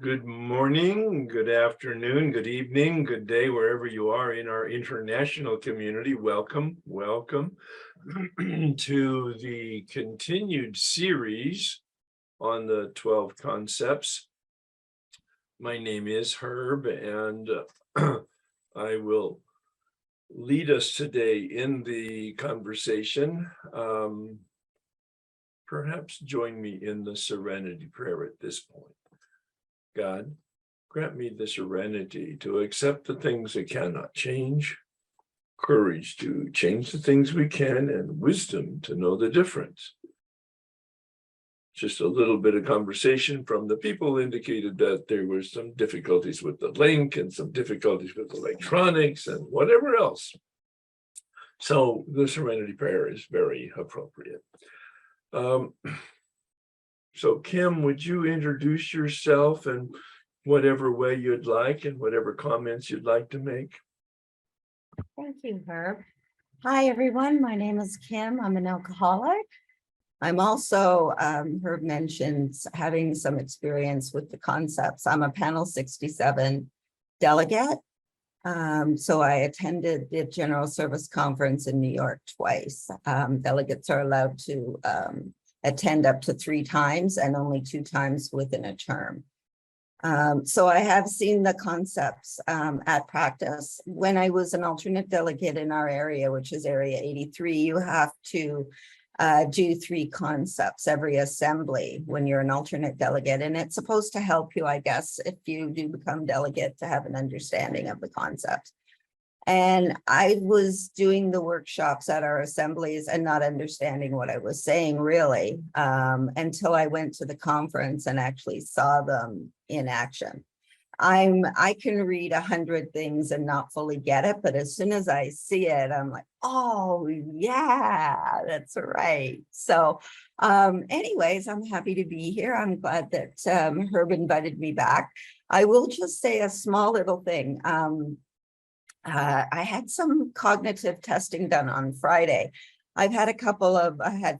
Good morning, good afternoon, good evening, good day, wherever you are in our international community. Welcome to the continued series on the 12 concepts. My name is Herb, and I will lead us today in the conversation. Perhaps join me in the serenity prayer at this point. God, grant me the serenity to accept the things that cannot change, courage to change the things we can, and wisdom to know the difference. Just a little bit of conversation from the people indicated that there were some difficulties with the link and some difficulties with electronics and whatever else. So the serenity prayer is very appropriate. So Kim, would you introduce yourself in whatever way you'd like and whatever comments you'd like to make? Thank you, Herb. Hi, everyone. My name is Kim. I'm an alcoholic. I'm also, Herb mentions having some experience with the concepts. I'm a panel 67 delegate. So I attended the General Service Conference in New York twice. Delegates are allowed to attend up to 3 times and only 2 times within a term. So I have seen the concepts at practice. When I was an alternate delegate in our area, which is area 83, you have to do 3 concepts every assembly when you're an alternate delegate. And it's supposed to help you, I guess, if you do become delegate, to have an understanding of the concepts. And I was doing the workshops at our assemblies and not understanding what I was saying really, until I went to the conference and actually saw them in action. I can read 100 things and not fully get it, but as soon as I see it, I'm like, oh yeah, that's right. So anyways, I'm happy to be here. I'm glad that Herb invited me back. I will just say a small little thing. I had some cognitive testing done on Friday. I had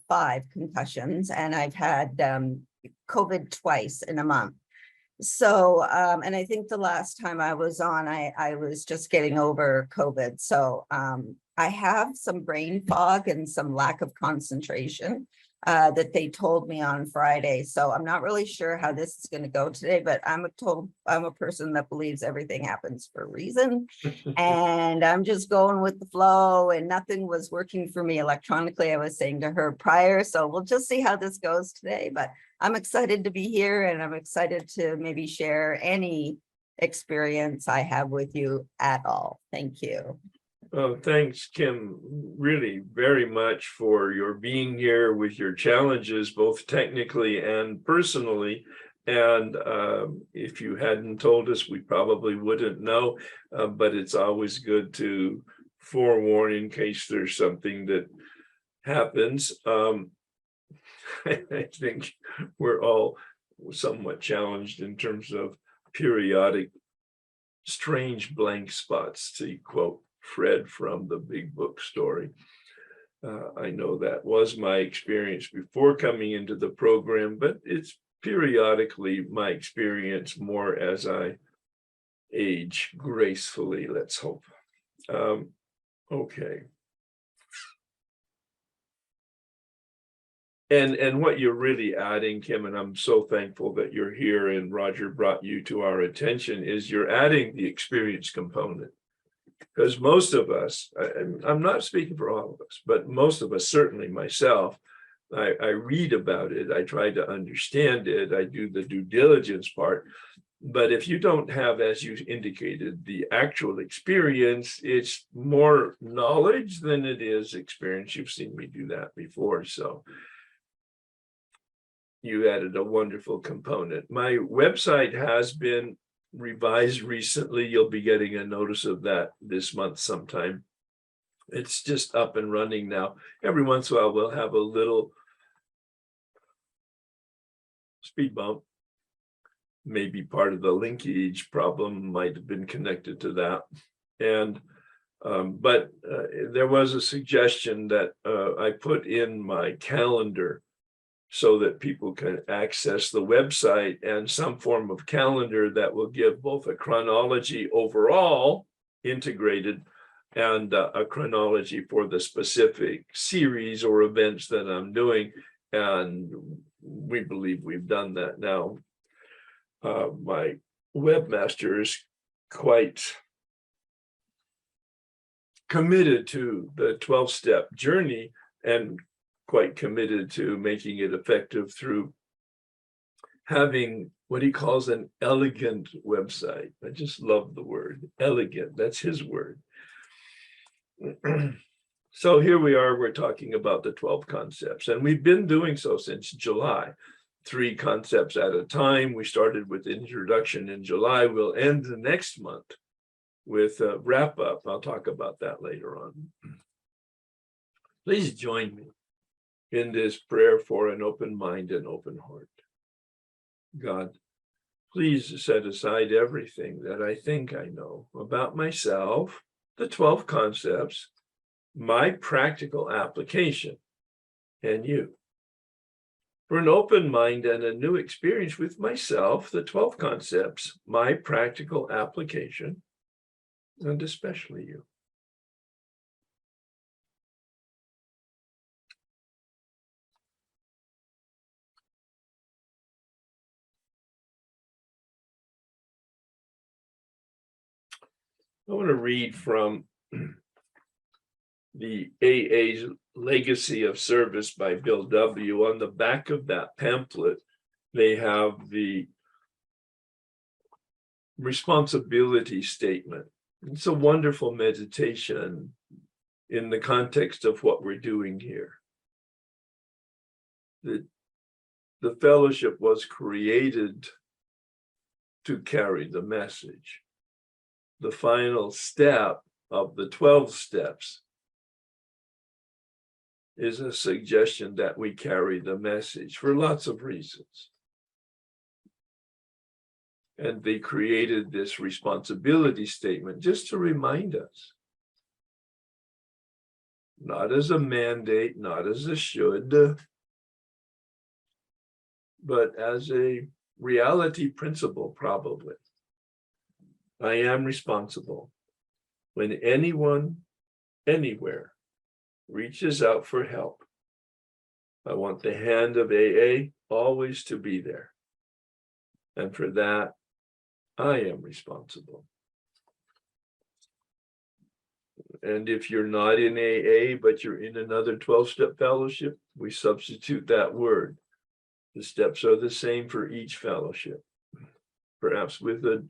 5 concussions, and I've had COVID twice in a month. So, and I think the last time I was on, I was just getting over COVID. So I have some brain fog and some lack of concentration that they told me on Friday. So I'm not really sure how this is going to go today, but I'm a person that believes everything happens for a reason. And I'm just going with the flow, and nothing was working for me electronically. I was saying to her prior, so we'll just see how this goes today, but I'm excited to be here, and I'm excited to maybe share any experience I have with you at all. Thank you. Oh, thanks, Kim, really very much for your being here with your challenges, both technically and personally. And if you hadn't told us, we probably wouldn't know, but it's always good to forewarn in case there's something that happens. I think we're all somewhat challenged in terms of periodic strange blank spots, to quote Fred from the Big Book story. I know that was my experience before coming into the program, but it's periodically my experience more as I age gracefully, let's hope. Okay. And what you're really adding, Kim, and I'm so thankful that you're here and Roger brought you to our attention, is you're adding the experience component. Because most of us, I'm not speaking for all of us, but most of us, certainly myself, I read about it, I try to understand it, I do the due diligence part. But if you don't have, as you indicated, the actual experience, it's more knowledge than it is experience. You've seen me do that before. So you added a wonderful component. My website has been revised recently. You'll be getting a notice of that this month sometime. It's just up and running now. Every once in a while, we'll have a little speed bump. Maybe part of the linkage problem might have been connected to that. And but there was a suggestion that I put in my calendar so that people can access the website and some form of calendar that will give both a chronology overall integrated and a chronology for the specific series or events that I'm doing. And we believe we've done that now. My webmaster is quite committed to the 12-step journey and quite committed to making it effective through having what he calls an elegant website. I just love the word elegant. That's his word. So here we are, we're talking about the 12 concepts, and we've been doing so since July, 3 concepts at a time. We started with introduction in July. We'll end the next month with a wrap up. I'll talk about that later on. Please join me in this prayer for an open mind and open heart. God, please set aside everything that I think I know about myself, the 12 concepts, my practical application, and you. For an open mind and a new experience with myself, the 12 concepts, my practical application, and especially you. I want to read from the AA's Legacy of Service by Bill W. On the back of that pamphlet, they have the responsibility statement. It's a wonderful meditation in the context of what we're doing here. The fellowship was created to carry the message. The final step of the 12 steps is a suggestion that we carry the message for lots of reasons. And they created this responsibility statement just to remind us, not as a mandate, not as a should, but as a reality principle, probably. I am responsible when anyone, anywhere, reaches out for help. I want the hand of AA always to be there. And for that, I am responsible. And if you're not in AA, but you're in another 12-step fellowship, we substitute that word. The steps are the same for each fellowship, perhaps with a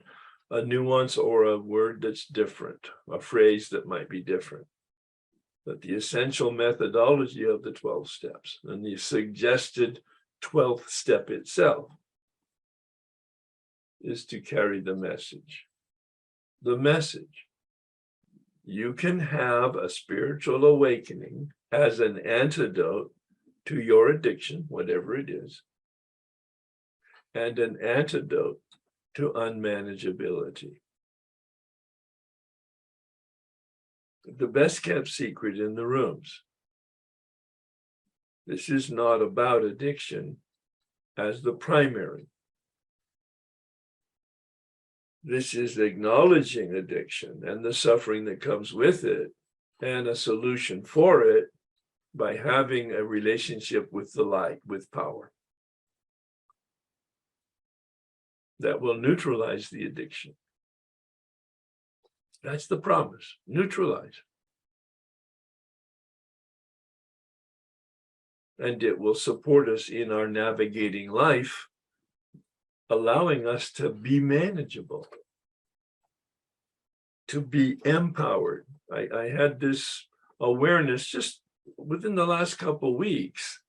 nuance or a word that's different, a phrase that might be different. But the essential methodology of the 12 steps and the suggested 12th step itself is to carry the message. The message. You can have a spiritual awakening as an antidote to your addiction, whatever it is, and an antidote to unmanageability. The best kept secret in the rooms. This is not about addiction as the primary. This is acknowledging addiction and the suffering that comes with it and a solution for it by having a relationship with the light, with power, that will neutralize the addiction. That's the promise, neutralize. And it will support us in our navigating life, allowing us to be manageable, to be empowered. I had this awareness just within the last couple of weeks.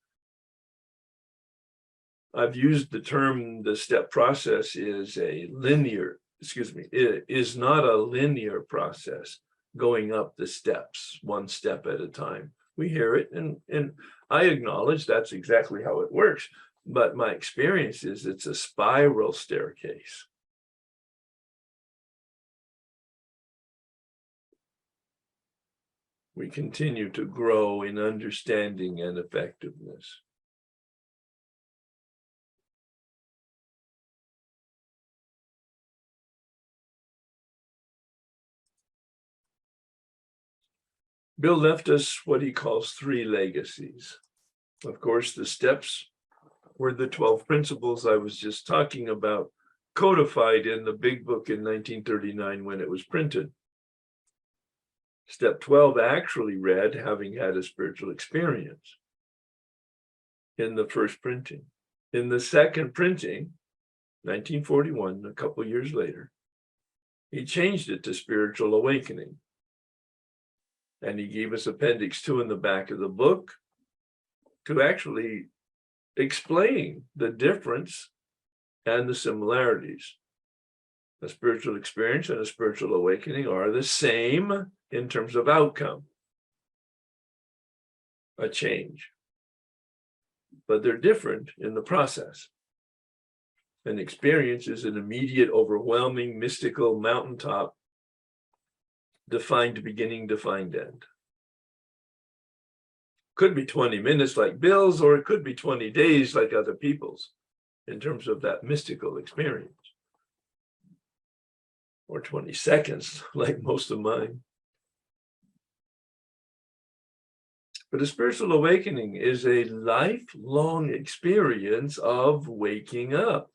I've used the term, the step process is a linear, it is not a linear process going up the steps, one step at a time. We hear it and I acknowledge that's exactly how it works. But my experience is it's a spiral staircase. We continue to grow in understanding and effectiveness. Bill left us what he calls 3 legacies. Of course, the steps were the 12 principles I was just talking about, codified in the big book in 1939 when it was printed. Step 12 actually read, having had a spiritual experience, in the first printing. In the second printing, 1941, a couple years later, he changed it to spiritual awakening. And he gave us Appendix 2 in the back of the book to actually explain the difference and the similarities. A spiritual experience and a spiritual awakening are the same in terms of outcome, a change, but they're different in the process. An experience is an immediate, overwhelming, mystical mountaintop, defined beginning, defined end. Could be 20 minutes like Bill's, or it could be 20 days like other people's in terms of that mystical experience. Or 20 seconds like most of mine. But a spiritual awakening is a lifelong experience of waking up.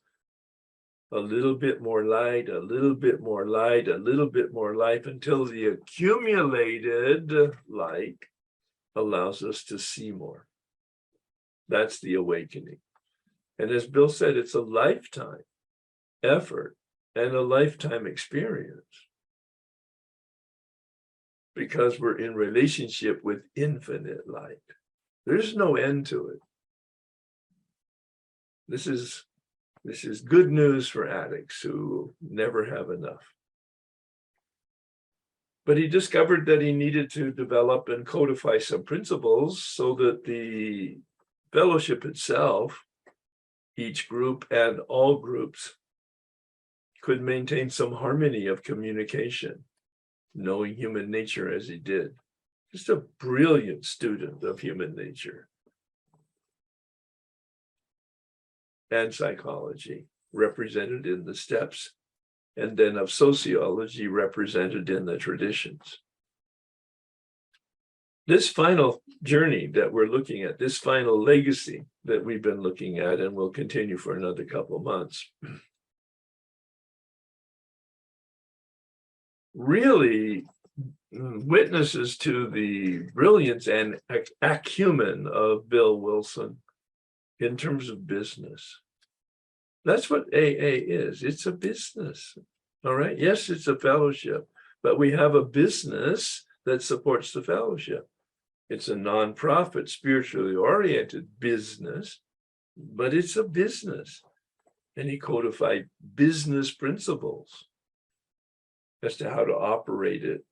A little bit more light, a little bit more light, a little bit more light, until the accumulated light allows us to see more. That's the awakening. And as Bill said, it's a lifetime effort and a lifetime experience, because we're in relationship with infinite light. There's no end to it. This is good news for addicts who never have enough. But he discovered that he needed to develop and codify some principles so that the fellowship itself, each group and all groups, could maintain some harmony of communication, knowing human nature as he did. Just a brilliant student of human nature and psychology, represented in the steps, and then of sociology, represented in the traditions. This final journey that we're looking at, this final legacy that we've been looking at and will continue for another couple of months, really witnesses to the brilliance and acumen of Bill Wilson in terms of business. That's what AA is. It's a business. All right. Yes, it's a fellowship, but we have a business that supports the fellowship. It's a nonprofit, spiritually oriented business, but it's a business. And he codified business principles as to how to operate it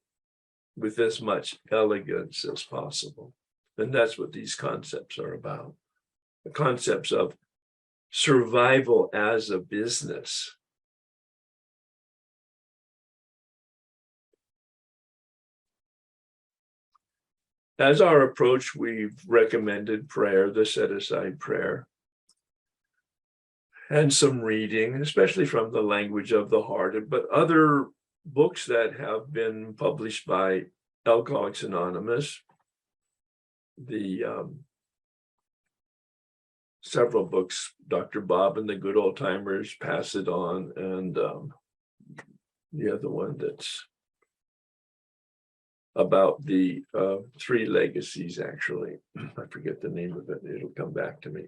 with as much elegance as possible. And that's what these concepts are about. The concepts of survival as a business. As our approach, we've recommended prayer, the set-aside prayer, and some reading, especially from the language of the heart, but other books that have been published by Alcoholics Anonymous, the several books, Dr. Bob and the Good Old Timers, Pass It On, and the other one that's about the 3 legacies, actually. I forget the name of it. It'll come back to me.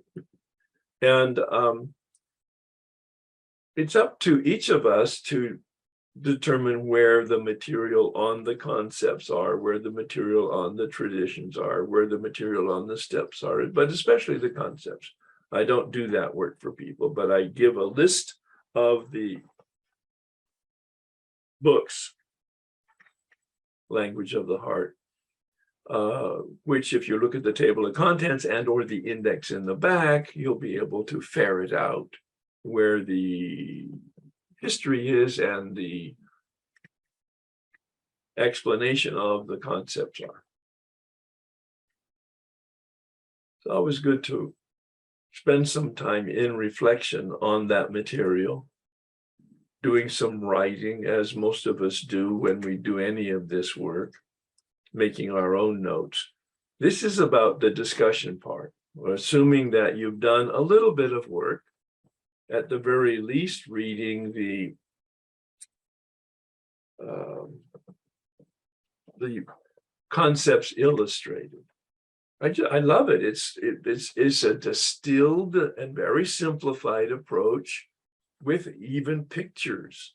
And it's up to each of us to determine where the material on the concepts are, where the material on the traditions are, where the material on the steps are, but especially the concepts. I don't do that work for people, but I give a list of the books, Language of the Heart, which if you look at the table of contents and or the index in the back, you'll be able to ferret out where the history is and the explanation of the concepts are. It's always good to spend some time in reflection on that material, doing some writing, as most of us do when we do any of this work, making our own notes. This is about the discussion part. We're assuming that you've done a little bit of work, at the very least, reading the concepts illustrated. I love it. It's a distilled and very simplified approach with even pictures,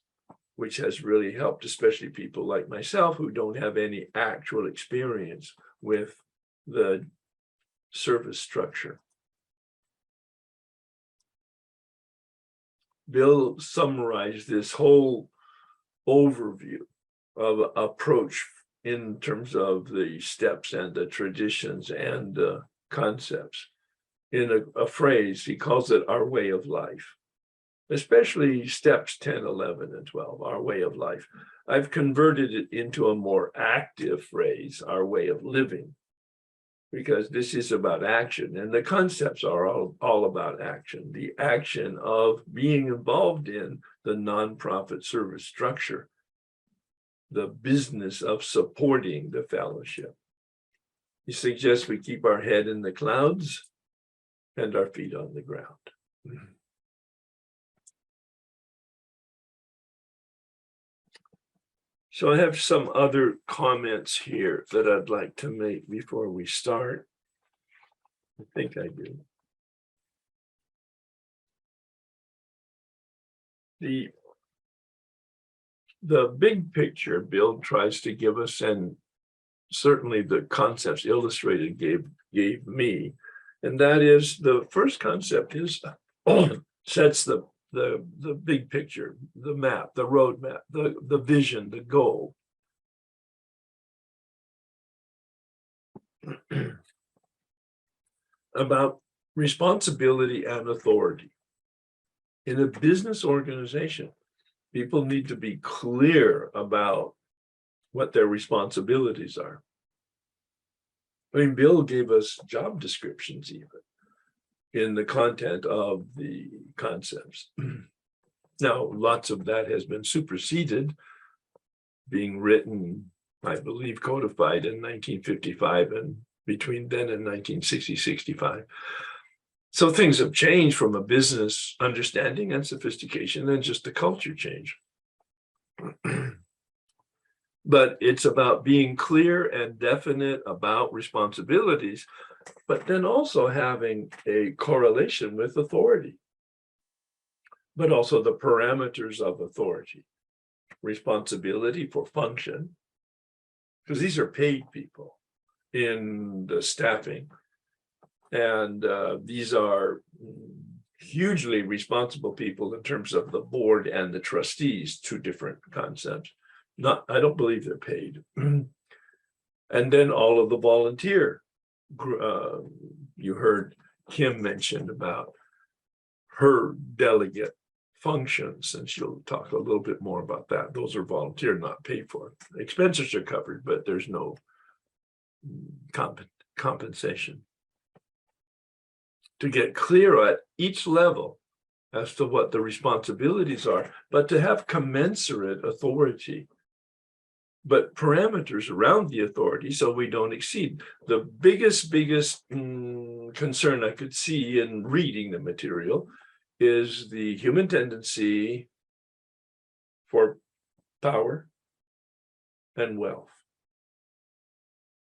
which has really helped, especially people like myself who don't have any actual experience with the service structure. Bill summarized this whole overview of approach in terms of the steps and the traditions and the concepts in a phrase. He calls it our way of life, especially steps 10, 11, and 12, our way of life. I've converted it into a more active phrase, our way of living, because this is about action, and the concepts are all about action, the action of being involved in the nonprofit service structure, the business of supporting the fellowship. He suggests we keep our head in the clouds and our feet on the ground. So I have some other comments here that I'd like to make before we start. I think I do. The big picture Bill tries to give us, and certainly the concepts illustrated gave me, and that is the first concept is sets the big picture, the map, the roadmap, the vision, the goal. About responsibility and authority. In a business organization, people need to be clear about what their responsibilities are. I mean, Bill gave us job descriptions even in the content of the concepts. Now, lots of that has been superseded, being written, I believe, codified in 1955 and between then and 1960-65. So things have changed from a business understanding and sophistication and just a culture change. But it's about being clear and definite about responsibilities, but then also having a correlation with authority, but also the parameters of authority. Responsibility for function, because these are paid people in the staffing, and these are hugely responsible people in terms of the board and the trustees, two different concepts. I don't believe they're paid. And then all of the volunteer, you heard Kim mention about her delegate functions, and she'll talk a little bit more about that. Those are volunteer, not paid for. Expenses are covered, but there's no compensation. To get clear at each level as to what the responsibilities are, but to have commensurate authority, but parameters around the authority so we don't exceed. The biggest concern I could see in reading the material is the human tendency for power and wealth,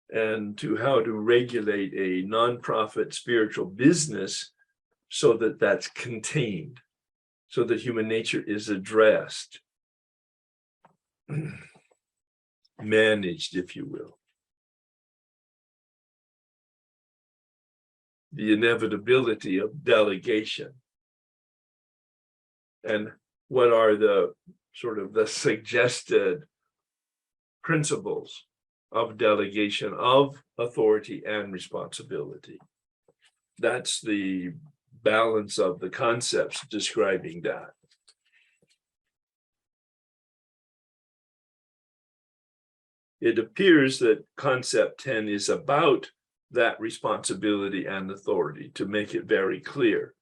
and to how to regulate a nonprofit spiritual business so that that's contained, so that human nature is addressed, managed, if you will. The inevitability of delegation, and what are the sort of the suggested principles of delegation of authority and responsibility. That's the balance of the concepts describing that. It appears that concept 10 is about that responsibility and authority, to make it very clear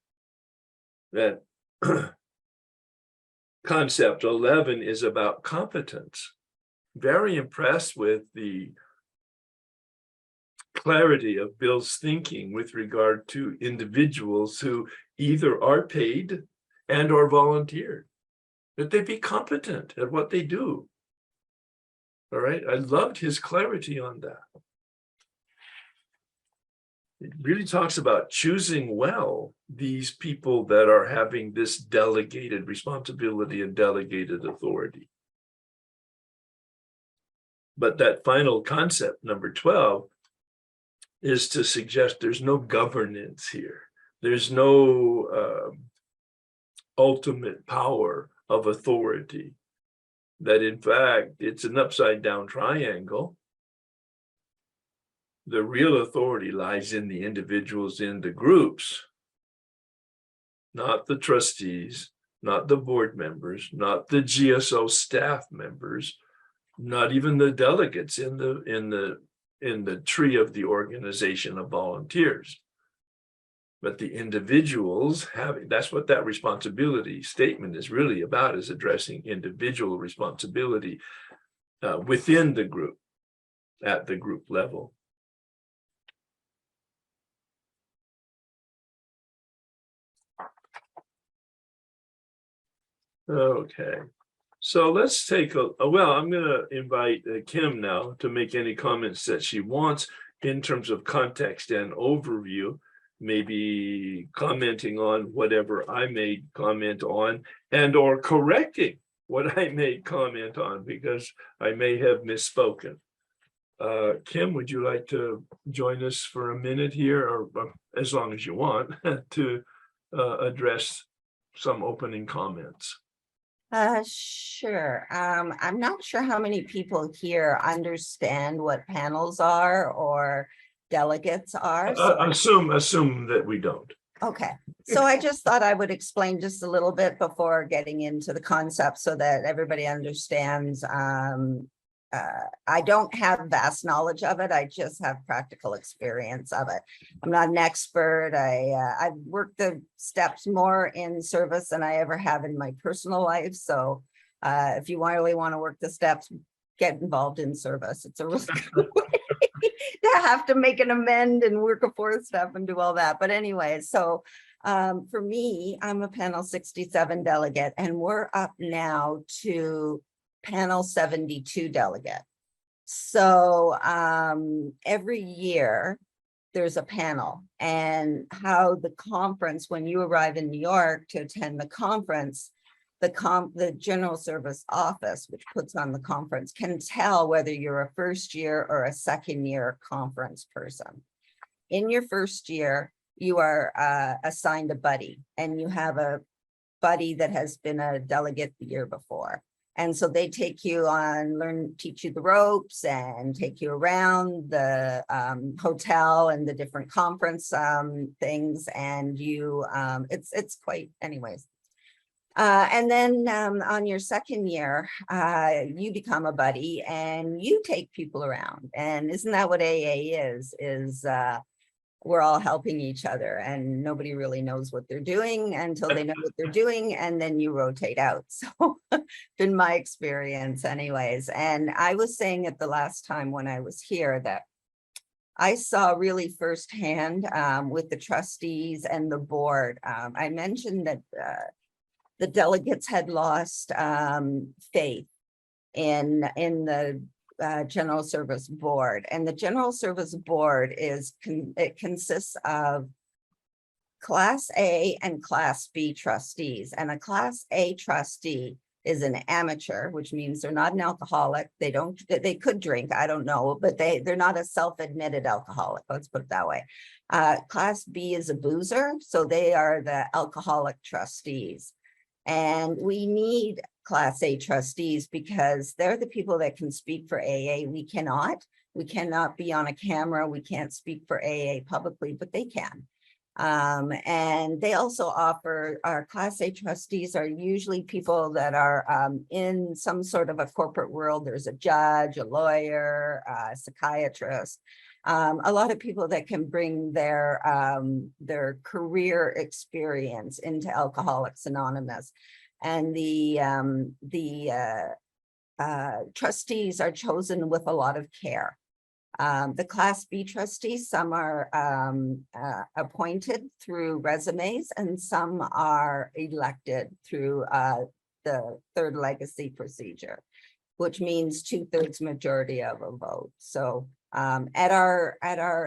that concept 11 is about competence. Very impressed with the clarity of Bill's thinking with regard to individuals who either are paid and or volunteered, that they be competent at what they do. All right, I loved his clarity on that. It really talks about choosing well these people that are having this delegated responsibility and delegated authority. But that final concept, number 12, is to suggest there's no governance here. There's no ultimate power of authority. That in fact, it's an upside down triangle. The real authority lies in the individuals in the groups, not the trustees, not the board members, not the GSO staff members, not even the delegates in the tree of the organization of volunteers. But the individuals having, that's what that responsibility statement is really about, is addressing individual responsibility within the group, at the group level. Okay, so let's take well, I'm going to invite Kim now to make any comments that she wants in terms of context and overview, maybe commenting on whatever I made comment on and or correcting what I made comment on, because I may have misspoken. Kim, would you like to join us for a minute here, or as long as you want, to address some opening comments? Sure. I'm not sure how many people here understand what panels are or delegates are. So Assume that we don't. okay, so I just thought I would explain just a little bit before getting into the concept so that everybody understands. I don't have vast knowledge of it. I just have practical experience of it. I'm not an expert. I've worked the steps more in service than I ever have in my personal life. So if you really want to work the steps, get involved in service. It's a really good way to have to make an amend and work a fourth step and do all that. But anyway, so for me, I'm a panel 67 delegate, and we're up now to panel 72 delegate. So every year there's a panel, and how the conference, when you arrive in New York to attend the conference, the general service office, which puts on the conference, can tell whether you're a first year or a second year conference person. In your first year, you are assigned a buddy, and you have a buddy that has been a delegate the year before. And so they take you on, teach you the ropes and take you around the hotel and the different conference things. And you, it's quite, anyways. And then on your second year, you become a buddy and you take people around. And isn't that what AA is we're all helping each other, and nobody really knows what they're doing until they know what they're doing, and then you rotate out. So been my experience anyways. And I was saying it the last time when I was here that I saw really firsthand with the trustees and the board. I mentioned that the delegates had lost faith in the General Service Board, and the General Service Board it consists of Class A and Class B trustees, and a Class A trustee is an amateur, which means they're not an alcoholic. They could drink, I don't know, but they're not a self-admitted alcoholic. Let's put it that way. Class B is a boozer, so they are the alcoholic trustees. And we need Class A trustees because they're the people that can speak for AA. We cannot be on a camera. We can't speak for AA publicly, but they can. And they also offer, our Class A trustees are usually people that are in some sort of a corporate world. There's a judge, a lawyer, a psychiatrist, a lot of people that can bring their career experience into Alcoholics Anonymous. And the trustees are chosen with a lot of care. The Class B trustees, some are appointed through resumes and some are elected through the third legacy procedure, which means 2/3 majority of a vote. So at our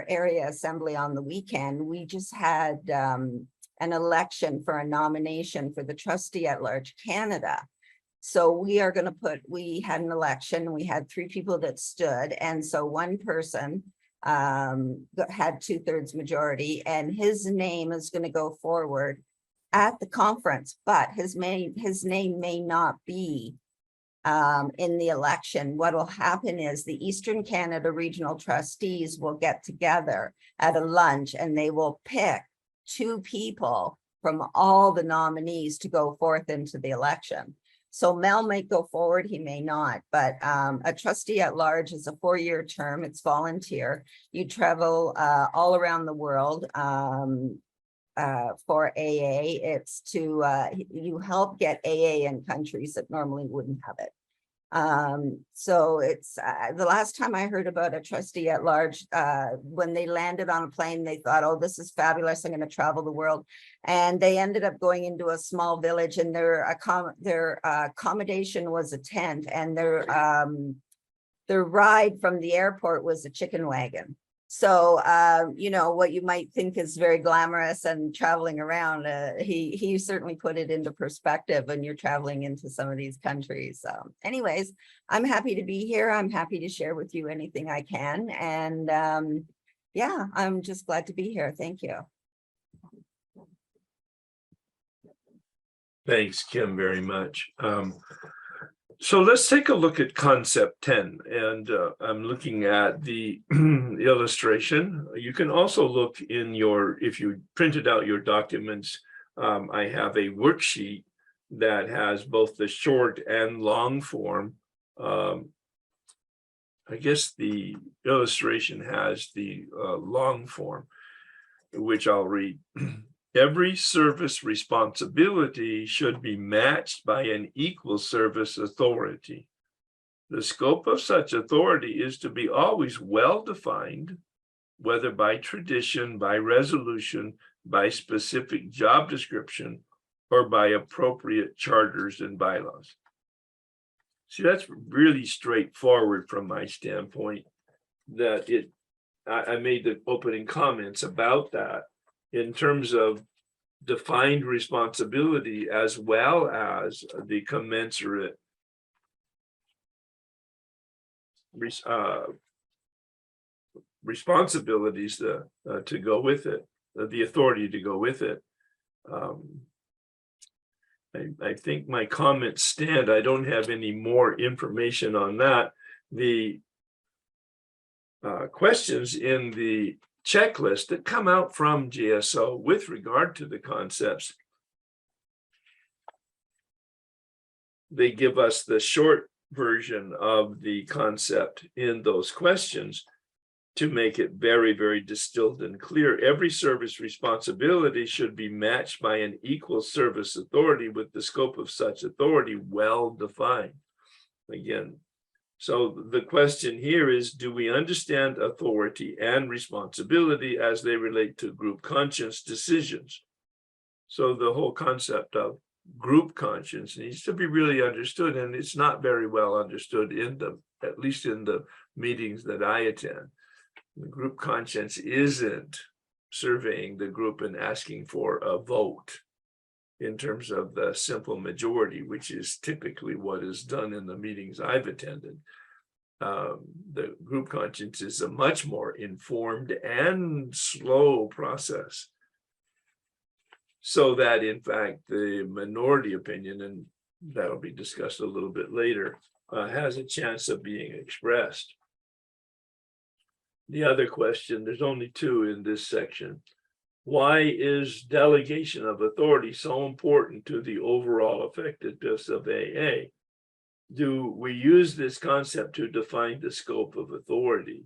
area assembly on the weekend, we just had an election for a nomination for the trustee at large Canada. So we are going to we had an election, we had 3 people that stood, and so one person had 2/3 majority, and his name is going to go forward at the conference, but his name may not be in the election. What will happen is the Eastern Canada Regional Trustees will get together at a lunch and they will pick 2 people from all the nominees to go forth into the election. So Mel might go forward, he may not, but a trustee at large is a 4-year term. It's volunteer. You travel all around the world for AA. It's to you help get AA in countries that normally wouldn't have it. So it's the last time I heard about a trustee at large, when they landed on a plane, they thought, oh, this is fabulous, I'm going to travel the world. And they ended up going into a small village, and their accommodation was a tent, and their ride from the airport was a chicken wagon. So, you know, what you might think is very glamorous and traveling around, he certainly put it into perspective when you're traveling into some of these countries. Anyways, I'm happy to be here. I'm happy to share with you anything I can. And yeah, I'm just glad to be here. Thank you. Thanks, Kim, very much. So let's take a look at concept 10, and I'm looking at the illustration. You can also look in if you printed out your documents, I have a worksheet that has both the short and long form. I guess the illustration has the long form, which I'll read. Every service responsibility should be matched by an equal service authority. The scope of such authority is to be always well defined, whether by tradition, by resolution, by specific job description, or by appropriate charters and bylaws. See, that's really straightforward from my standpoint. That I made the opening comments about that, in terms of defined responsibility as well as the commensurate responsibilities to go with it, the authority to go with it. I think my comments stand. I don't have any more information on that. The questions in the checklist that come out from GSO with regard to the concepts, they give us the short version of the concept in those questions to make it very, very distilled and clear. Every service responsibility should be matched by an equal service authority with the scope of such authority well defined. Again, so the question here is, do we understand authority and responsibility as they relate to group conscience decisions? So the whole concept of group conscience needs to be really understood, and it's not very well understood at least in the meetings that I attend. The group conscience isn't surveying the group and asking for a vote in terms of the simple majority, which is typically what is done in the meetings I've attended. The group conscience is a much more informed and slow process, so that in fact the minority opinion, and that'll be discussed a little bit later, has a chance of being expressed. The other question, there's only 2 in this section. Why is delegation of authority so important to the overall effectiveness of AA? Do we use this concept to define the scope of authority?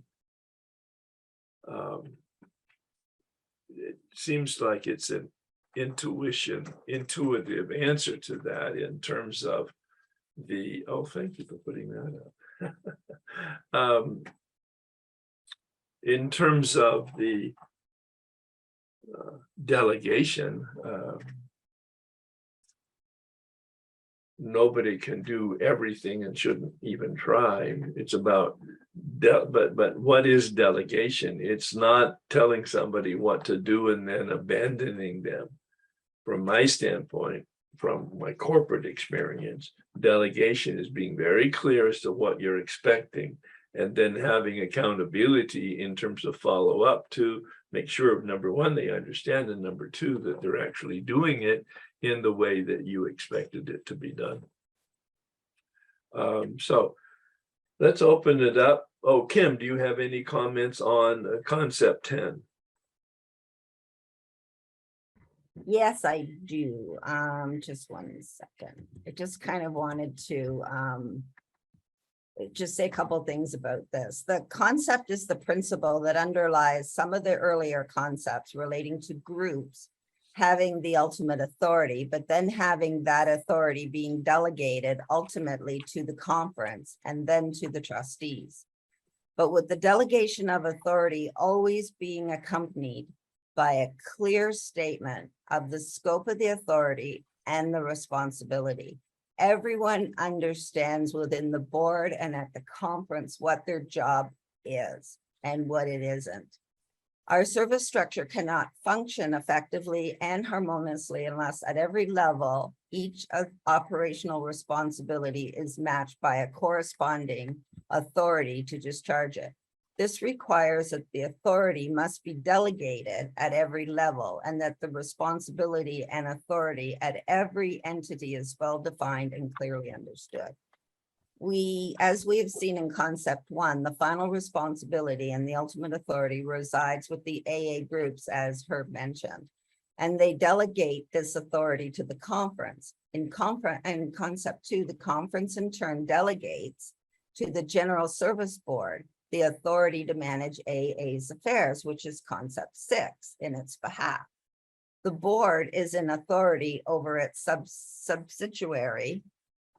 It seems like it's an intuitive answer to that in terms of the, oh, thank you for putting that up. in terms of the delegation, nobody can do everything and shouldn't even try. It's about, but what is delegation? It's not telling somebody what to do and then abandoning them. From my standpoint, from my corporate experience, delegation is being very clear as to what you're expecting, and then having accountability in terms of follow up to make sure, number one, they understand, and number two, that they're actually doing it in the way that you expected it to be done. So let's open it up. Oh, Kim, do you have any comments on concept 10? Yes, I do. Just one second. I just kind of wanted to just say a couple things about this. The concept is the principle that underlies some of the earlier concepts relating to groups having the ultimate authority, but then having that authority being delegated ultimately to the conference and then to the trustees. But with the delegation of authority always being accompanied by a clear statement of the scope of the authority and the responsibility. Everyone understands within the board and at the conference what their job is and what it isn't. Our service structure cannot function effectively and harmoniously unless at every level, each operational responsibility is matched by a corresponding authority to discharge it. This requires that the authority must be delegated at every level and that the responsibility and authority at every entity is well defined and clearly understood. As we have seen in concept 1, the final responsibility and the ultimate authority resides with the AA groups, as Herb mentioned, and they delegate this authority to the conference. In concept 2, the conference in turn delegates to the General Service Board the authority to manage AA's affairs, which is concept 6 in its behalf. The board is an authority over its subsidiary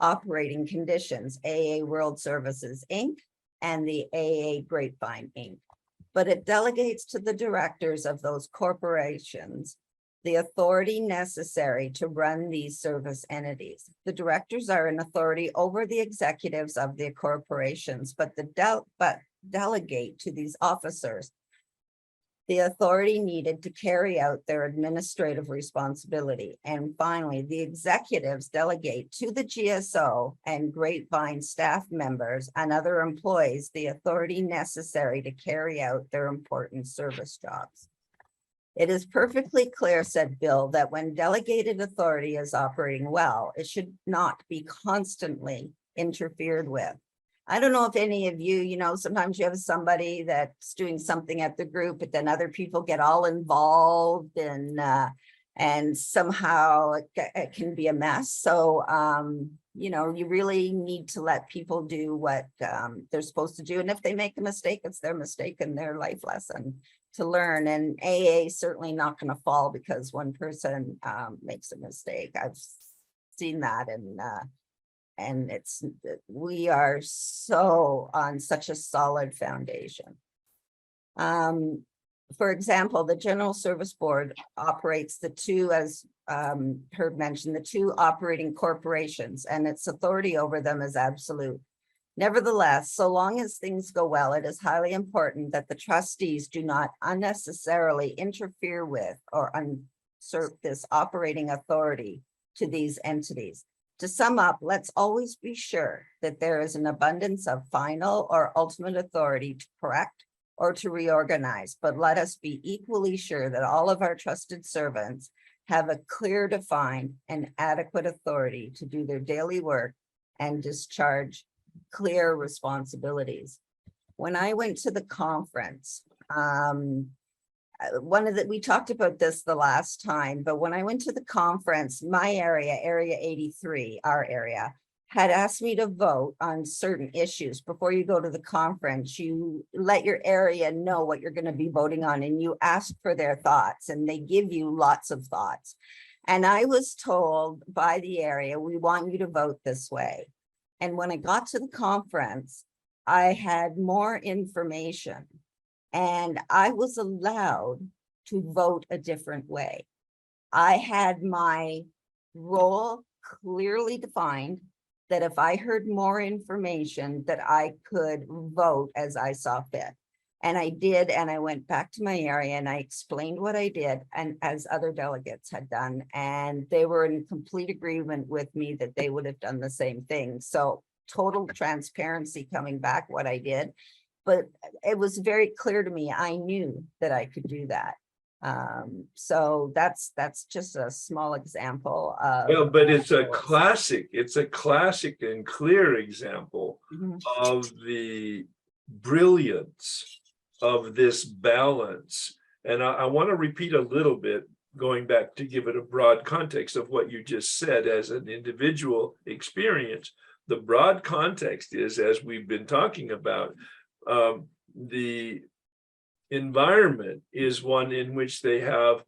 operating conditions, AA World Services, Inc., and the AA Grapevine, Inc. But it delegates to the directors of those corporations the authority necessary to run these service entities. The directors are an authority over the executives of the corporations, but delegate to these officers the authority needed to carry out their administrative responsibility. And finally, the executives delegate to the GSO and Grapevine staff members and other employees the authority necessary to carry out their important service jobs. It is perfectly clear, said Bill, that when delegated authority is operating well, it should not be constantly interfered with. I don't know if any of you, sometimes you have somebody that's doing something at the group, but then other people get all involved and somehow it can be a mess. So, you really need to let people do what they're supposed to do. And if they make a mistake, it's their mistake and their life lesson to learn. And AA is certainly not going to fall because one person makes a mistake. I've seen that, and we are so on such a solid foundation. For example, the General Service Board operates the two, as Herb mentioned, the two operating corporations, and its authority over them is absolute. Nevertheless, so long as things go well, it is highly important that the trustees do not unnecessarily interfere with or usurp this operating authority to these entities. To sum up, let's always be sure that there is an abundance of final or ultimate authority to correct or to reorganize, but let us be equally sure that all of our trusted servants have a clear, defined, and adequate authority to do their daily work and discharge clear responsibilities. When I went to the conference, we talked about this the last time, but when I went to the conference, my area 83, our area, had asked me to vote on certain issues. Before you go to the conference, you let your area know what you're going to be voting on, and you ask for their thoughts, and they give you lots of thoughts. And I was told by the area, we want you to vote this way. And when I got to the conference, I had more information. And I was allowed to vote a different way. I had my role clearly defined, that if I heard more information, that I could vote as I saw fit. And I did, and I went back to my area and I explained what I did, and as other delegates had done, and they were in complete agreement with me that they would have done the same thing. So total transparency coming back what I did, but it was very clear to me, I knew that I could do that. So that's just a small example of. Well, but it's a classic and clear example Mhm. of the brilliance of this balance. And I want to repeat a little bit, going back to give it a broad context of what you just said as an individual experience. The broad context is, as we've been talking about, the environment is one in which they have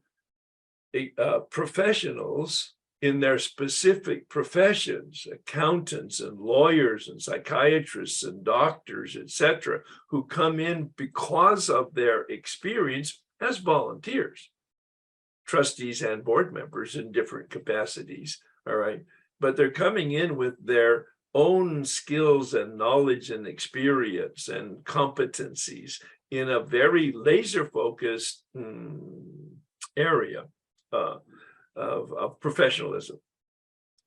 professionals in their specific professions, accountants and lawyers and psychiatrists and doctors, etc., who come in because of their experience as volunteers, trustees and board members in different capacities. All right. But they're coming in with their own skills and knowledge and experience and competencies in a very laser focused area of professionalism.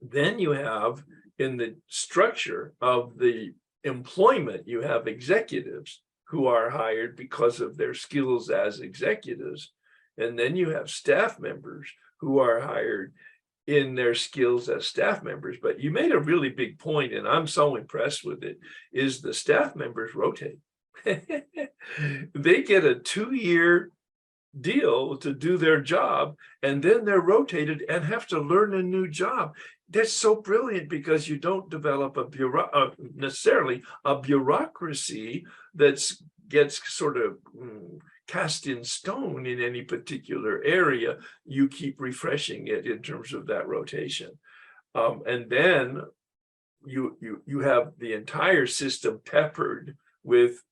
Then you have, in the structure of the employment, you have executives who are hired because of their skills as executives. And then you have staff members who are hired in their skills as staff members. But you made a really big point, and I'm so impressed with it, is the staff members rotate. They get a 2-year deal to do their job, and then they're rotated and have to learn a new job. That's so brilliant, because you don't develop necessarily a bureaucracy that gets sort of cast in stone in any particular area. You keep refreshing it in terms of that rotation, and then you have the entire system peppered with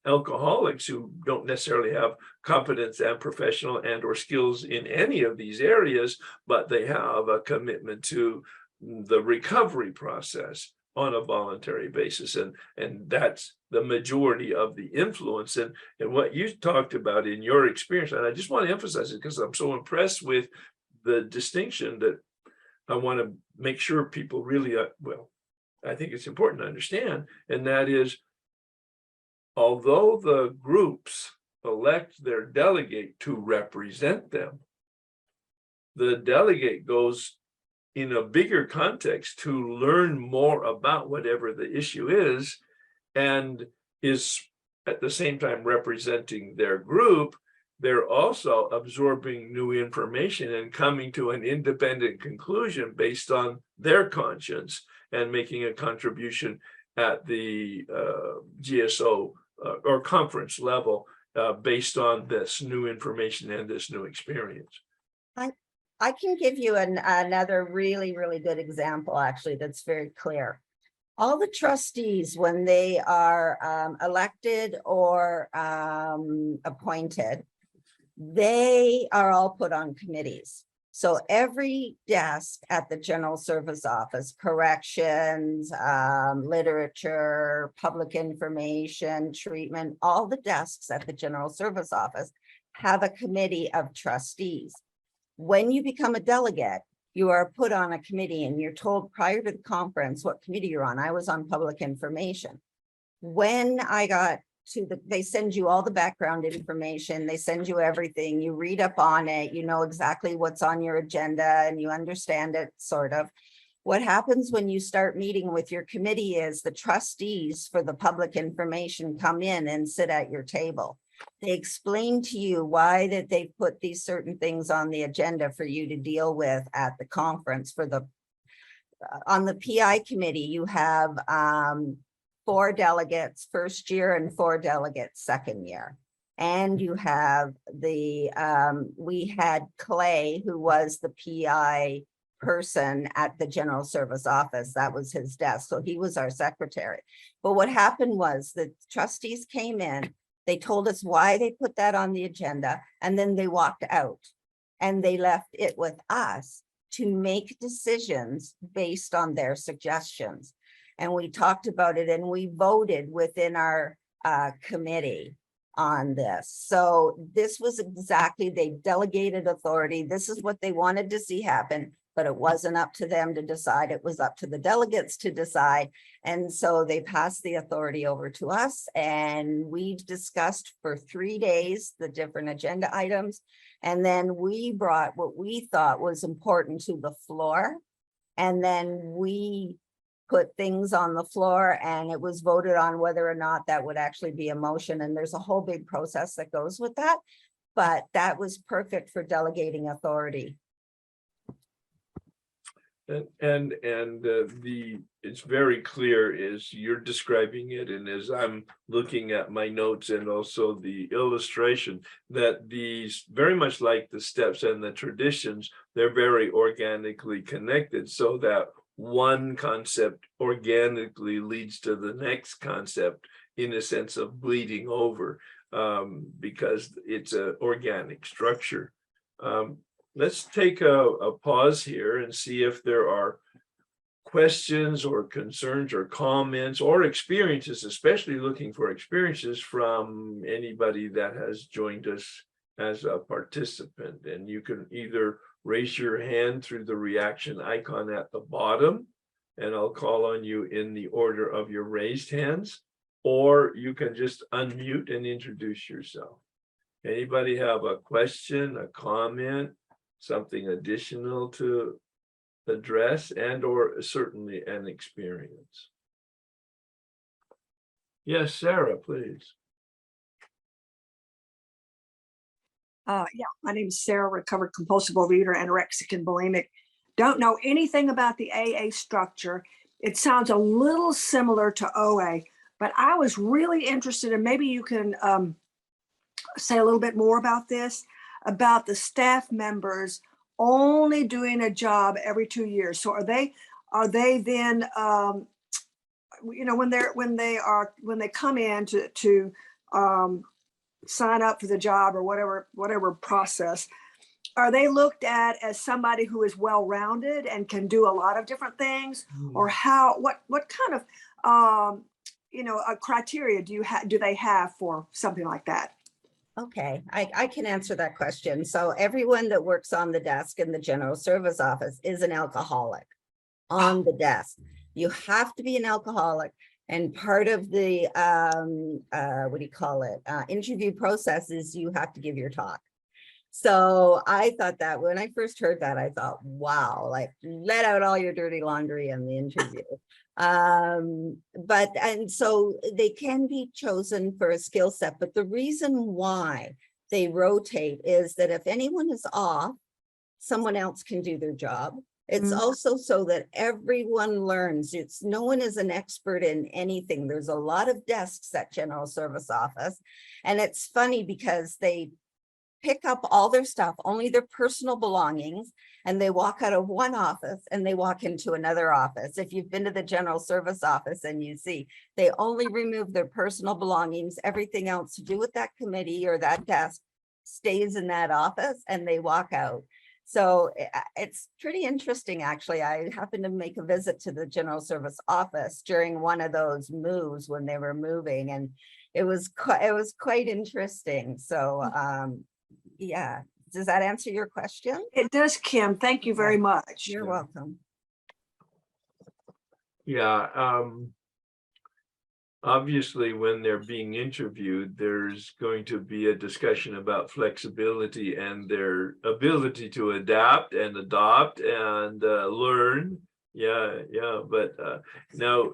alcoholics who don't necessarily have competence and professional and or skills in any of these areas, but they have a commitment to the recovery process on a voluntary basis. And that's the majority of the influence. And what you talked about in your experience, and I just want to emphasize it because I'm so impressed with the distinction that I want to make sure people really, well, I think it's important to understand, and that is, although the groups elect their delegate to represent them, the delegate goes in a bigger context to learn more about whatever the issue is, and is at the same time representing their group. They're also absorbing new information and coming to an independent conclusion based on their conscience and making a contribution at the GSO or conference level based on this new information and this new experience. I can give you another really, really good example, actually, that's very clear. All the trustees, when they are elected or appointed, they are all put on committees. So every desk at the General Service Office, corrections, literature, public information, treatment, all the desks at the General Service Office have a committee of trustees. When you become a delegate, you are put on a committee and you're told prior to the conference what committee you're on. I was on public information. When I got to they send you all the background information, they send you everything, you read up on it, you know exactly what's on your agenda and you understand it sort of. What happens when you start meeting with your committee is the trustees for the public information come in and sit at your table. They explain to you why that they put these certain things on the agenda for you to deal with at the conference. For the on the PI committee, you have 4 delegates first year and 4 delegates second year. And you have the, we had Clay, who was the PI person at the General Service Office. That was his desk. So he was our secretary. But what happened was the trustees came in, They told us why they put that on the agenda, and then they walked out. And they left it with us to make decisions based on their suggestions. And we talked about it and we voted within our committee on this. So this was exactly, they delegated authority. This is what they wanted to see happen, but it wasn't up to them to decide. It was up to the delegates to decide. And so they passed the authority over to us, and we discussed for 3 days the different agenda items. And then we brought what we thought was important to the floor. And then we put things on the floor, and it was voted on whether or not that would actually be a motion. And there's a whole big process that goes with that. But that was perfect for delegating authority. And it's very clear as you're describing it, and as I'm looking at my notes and also the illustration, that these, very much like the steps and the traditions, they're very organically connected, so that one concept organically leads to the next concept in a sense of bleeding over, because it's an organic structure. Let's take a pause here and see if there are questions or concerns or comments or experiences, especially looking for experiences from anybody that has joined us as a participant. And you can either raise your hand through the reaction icon at the bottom, and I'll call on you in the order of your raised hands, or you can just unmute and introduce yourself. Anybody have a question, a comment, something additional to address, and or certainly an experience? Yes, Sarah, please. Yeah, my name is Sarah, recovered compulsive overeater, anorexic and bulimic. Don't know anything about the AA structure. It sounds a little similar to OA, but I was really interested, and maybe you can say a little bit more about this, about the staff members only doing a job every 2 years. So are they then when they come in to sign up for the job or whatever process, are they looked at as somebody who is well-rounded and can do a lot of different things? Or what kind of a criteria do they have for something like that? Okay, I can answer that question. So everyone that works on the desk in the general service office is an alcoholic on the desk. You have to be an alcoholic. And part of the, interview process is you have to give your talk. So I thought that when I first heard that, I thought, wow, like let out all your dirty laundry in the interview. And so they can be chosen for a skill set, but the reason why they rotate is that if anyone is off, someone else can do their job. It's also so that everyone learns. No one is an expert in anything. There's a lot of desks at general service office. And it's funny because they pick up all their stuff, only their personal belongings, and they walk out of one office and they walk into another office. If you've been to the general service office and you see, they only remove their personal belongings, everything else to do with that committee or that desk stays in that office, and they walk out. So it's pretty interesting, actually. I happened to make a visit to the general service office during one of those moves when they were moving, and it was quite interesting. So yeah, does that answer your question? It does, Kim. Thank you very much. You're welcome. Yeah, obviously, when they're being interviewed, there's going to be a discussion about flexibility and their ability to adapt and adopt and learn. Yeah. But now,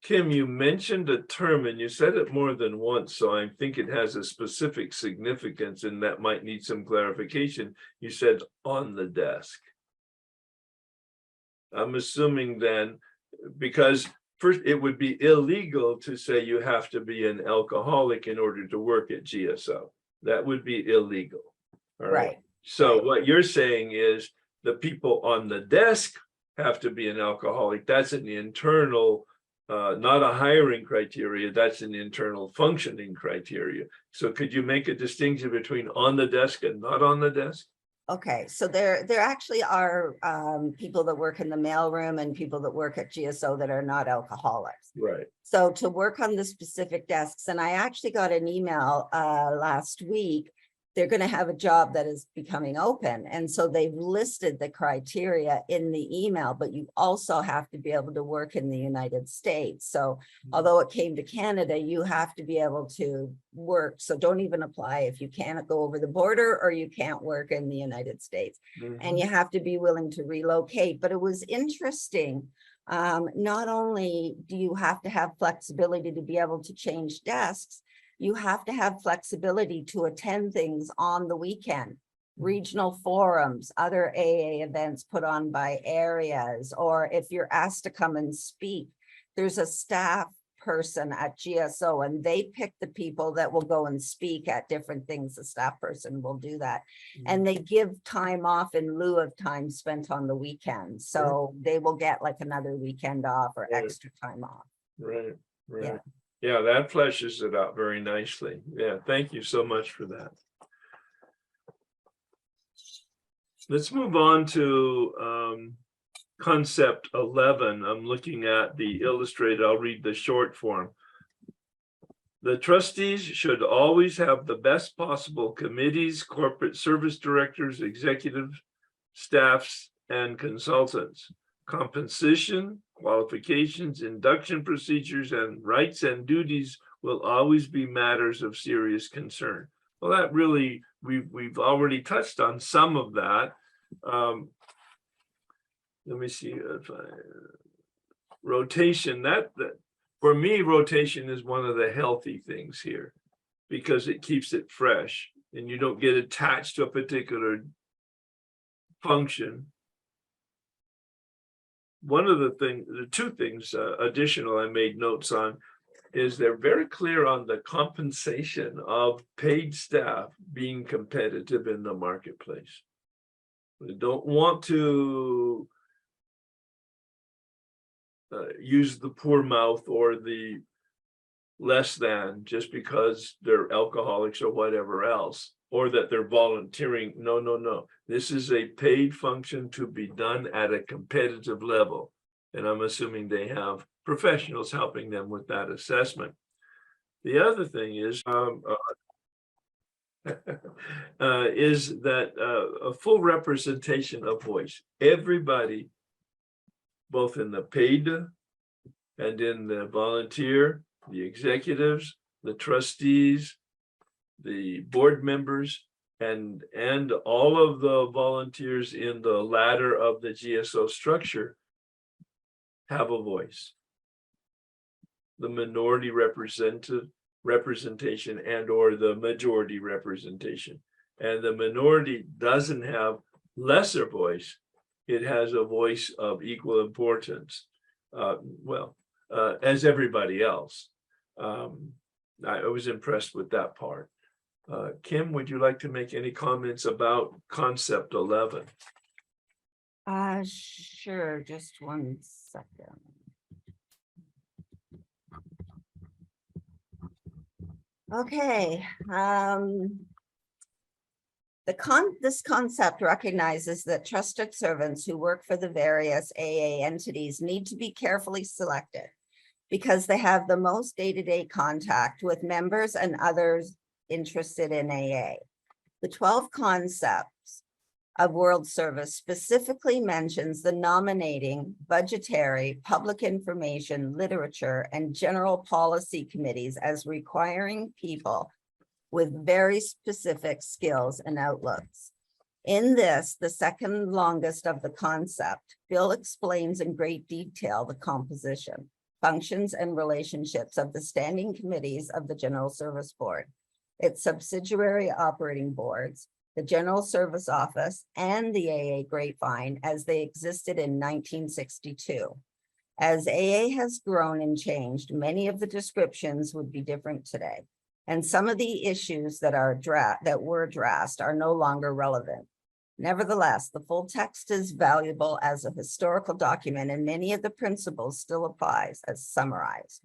Kim, you mentioned a term and you said it more than once, so I think it has a specific significance and that might need some clarification. You said on the desk. I'm assuming then, because first, it would be illegal to say you have to be an alcoholic in order to work at GSO. That would be illegal. All right. So what you're saying is the people on the desk have to be an alcoholic. That's an internal not a hiring criteria, that's an internal functioning criteria. So could you make a distinction between on the desk and not on the desk? Okay, so there actually are people that work in the mailroom and people that work at GSO that are not alcoholics. Right. So to work on the specific desks, and I actually got an email last week, they're going to have a job that is becoming open. And so they've listed the criteria in the email, but you also have to be able to work in the United States. So although it came to Canada, you have to be able to work. So don't even apply if you can't go over the border or you can't work in the United States. And you have to be willing to relocate. But it was interesting. Not only do you have to have flexibility to be able to change desks, you have to have flexibility to attend things on the weekend, regional forums, other AA events put on by areas, or if you're asked to come and speak, there's a staff person at GSO and they pick the people that will go and speak at different things. The staff person will do that. And they give time off in lieu of time spent on the weekend. So they will get like another weekend off or extra time off. Right. Yeah. Yeah, that fleshes it out very nicely. Yeah, thank you so much for that. Let's move on to concept 11. I'm looking at the illustrated. I'll read the short form. The trustees should always have the best possible committees, corporate service directors, executive staffs, and consultants. Compensation, qualifications, induction procedures, and rights and duties will always be matters of serious concern. Well, that really, we've already touched on some of that. Let me see if rotation, that for me, rotation is one of the healthy things here because it keeps it fresh and you don't get attached to a particular function. One of the two things additional I made notes on is they're very clear on the compensation of paid staff being competitive in the marketplace. They don't want to use the poor mouth or the less than just because they're alcoholics or whatever else, or that they're volunteering. No, no, no. This is a paid function to be done at a competitive level. And I'm assuming they have professionals helping them with that assessment. The other thing is, is that a full representation of voice. Everybody, both in the paid and in the volunteer, the executives, the trustees, the board members, and all of the volunteers in the ladder of the GSO structure have a voice. The minority representation and or the majority representation. And the minority doesn't have lesser voice. It has a voice of equal importance. As everybody else. I was impressed with that part. Kim, would you like to make any comments about concept 11? Sure, just 1 second. Okay, this concept recognizes that trusted servants who work for the various AA entities need to be carefully selected because they have the most day-to-day contact with members and others interested in AA. The 12 concepts of World Service specifically mentions the nominating, budgetary, public information, literature, and general policy committees as requiring people with very specific skills and outlooks. In this, the second longest of the concept, Bill explains in great detail the composition, functions, and relationships of the standing committees of the General Service Board, its subsidiary operating boards, the General Service Office, and the AA Grapevine as they existed in 1962. As AA has grown and changed, many of the descriptions would be different today. And some of the issues that were addressed are no longer relevant. Nevertheless, the full text is valuable as a historical document, and many of the principles still applies as summarized.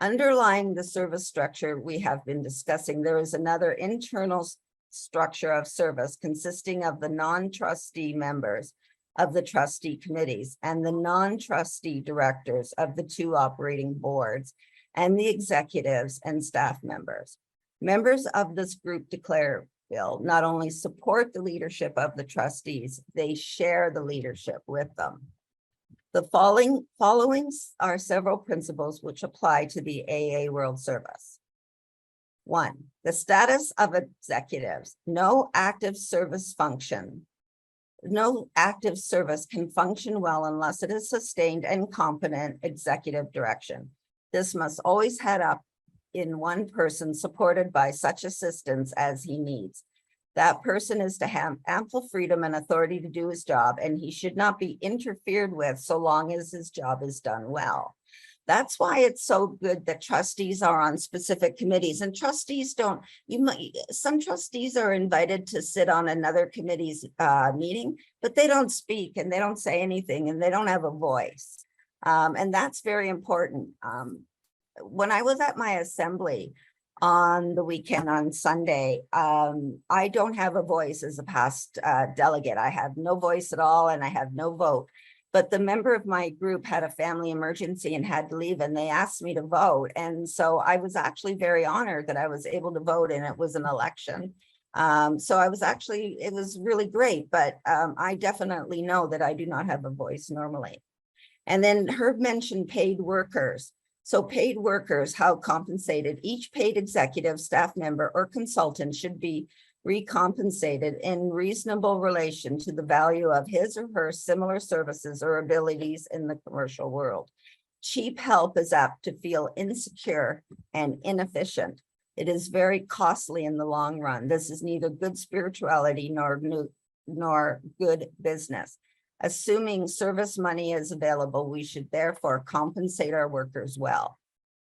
Underlying the service structure we have been discussing, there is another internal structure of service consisting of the non-trustee members of the trustee committees and the non-trustee directors of the two operating boards and the executives and staff members. Members of this group declare will not only support the leadership of the trustees, they share the leadership with them. The following are several principles which apply to the AA World Service. 1, the status of executives. No active service can function well unless it is sustained and competent executive direction. This must always head up in one person supported by such assistance as he needs. That person is to have ample freedom and authority to do his job, and he should not be interfered with so long as his job is done well. That's why it's so good that trustees are on specific committees, and trustees don't, some trustees are invited to sit on another committee's meeting, but they don't speak and they don't say anything and they don't have a voice. And that's very important. When I was at my assembly on the weekend on Sunday, I don't have a voice as a past delegate. I have no voice at all and I have no vote. But the member of my group had a family emergency and had to leave, and they asked me to vote. And so I was actually very honored that I was able to vote, and it was an election. So I was actually, it was really great, but I definitely know that I do not have a voice normally. And then Herb mentioned paid workers. So paid workers, how compensated? Each paid executive, staff member, or consultant should be recompensated in reasonable relation to the value of his or her similar services or abilities in the commercial world. Cheap help is apt to feel insecure and inefficient. It is very costly in the long run. This is neither good spirituality nor good business. Assuming service money is available, we should therefore compensate our workers well.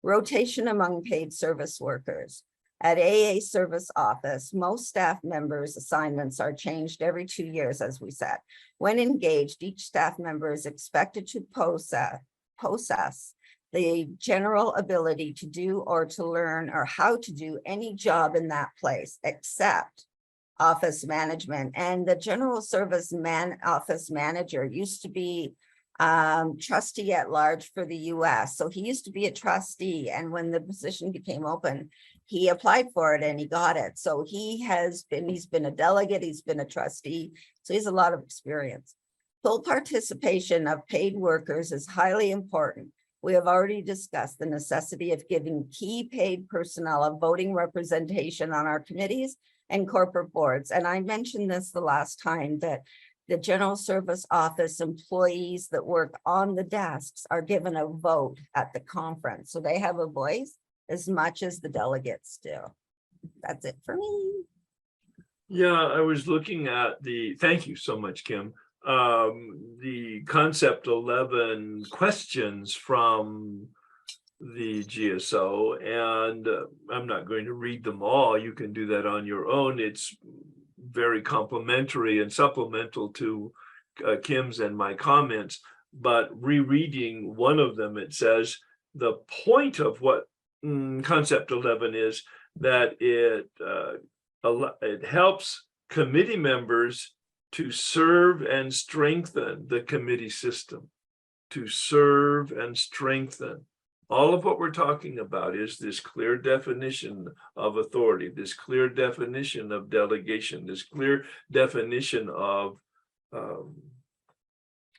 Rotation among paid service workers. At AA Service Office, most staff members' assignments are changed every 2 years, as we said. When engaged, each staff member is expected to possess the general ability to do or to learn or how to do any job in that place, except office management. And the general service office manager used to be trustee at large for the US. So he used to be a trustee, and when the position became open, he applied for it and he got it. So he's been a delegate, he's been a trustee, so he has a lot of experience. Full participation of paid workers is highly important. We have already discussed the necessity of giving key paid personnel a voting representation on our committees and corporate boards. And I mentioned this the last time, that the General Service Office employees that work on the desks are given a vote at the conference. So they have a voice as much as the delegates do. That's it for me. Yeah, I was looking at thank you so much, Kim. The concept 11 questions from the GSO, and I'm not going to read them all. You can do that on your own. It's very complimentary and supplemental to Kim's and my comments, but rereading one of them, it says the point of what concept 11 is that it helps committee members to serve and strengthen the committee system, to serve and strengthen. All of what we're talking about is this clear definition of authority, this clear definition of delegation, this clear definition of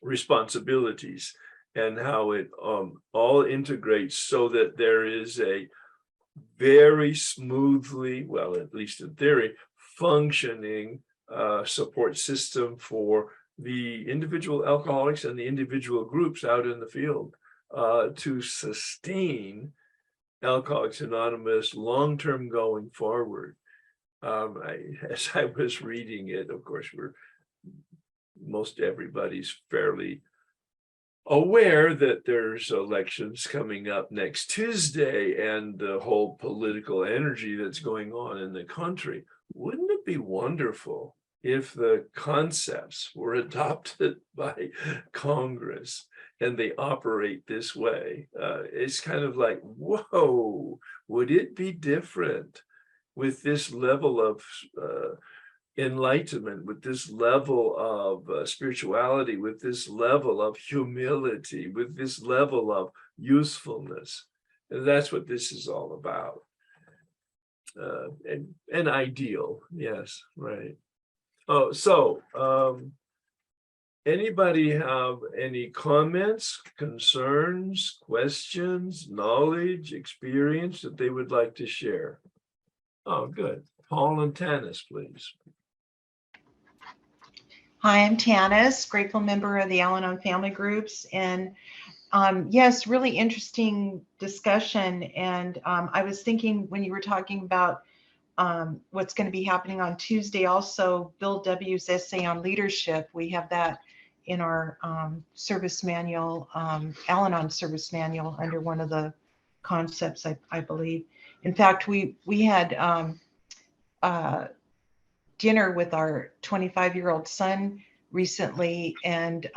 responsibilities, and how it all integrates so that there is a very smoothly, well, at least in theory, functioning support system for the individual alcoholics and the individual groups out in the field to sustain Alcoholics Anonymous long-term going forward. As I was reading it, of course, most everybody's fairly aware that there's elections coming up next Tuesday and the whole political energy that's going on in the country. Wouldn't it be wonderful if the concepts were adopted by Congress and they operate this way, it's kind of like, whoa, would it be different with this level of enlightenment, with this level of spirituality, with this level of humility, with this level of usefulness? And that's what this is all about. And ideal, yes, right. Oh, so anybody have any comments, concerns, questions, knowledge, experience that they would like to share? Oh, good. Paul and Tanis, please. Hi, I'm Tanis, grateful member of the Al-Anon family groups. And yes, really interesting discussion. And I was thinking when you were talking about what's going to be happening on Tuesday, also Bill W.'s essay on leadership. We have that in our service manual, Al-Anon service manual, under one of the concepts, I believe. In fact, we had dinner with our 25-year-old son recently, and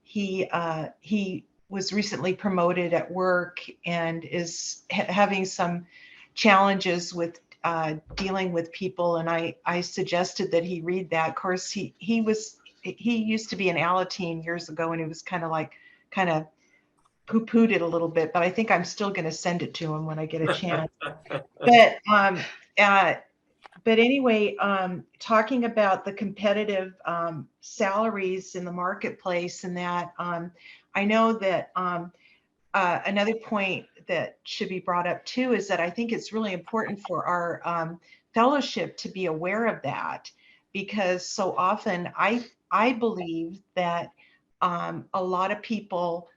he was recently promoted at work and is having some challenges with dealing with people. And I suggested that he read that. Of course, he used to be an Alateen years ago, and he was kind of poo-pooed it a little bit, but I think I'm still going to send it to him when I get a chance. But anyway, talking about the competitive salaries in the marketplace, and that I know that another point that should be brought up too is that I think it's really important for our fellowship to be aware of that, because so often I believe that a lot of people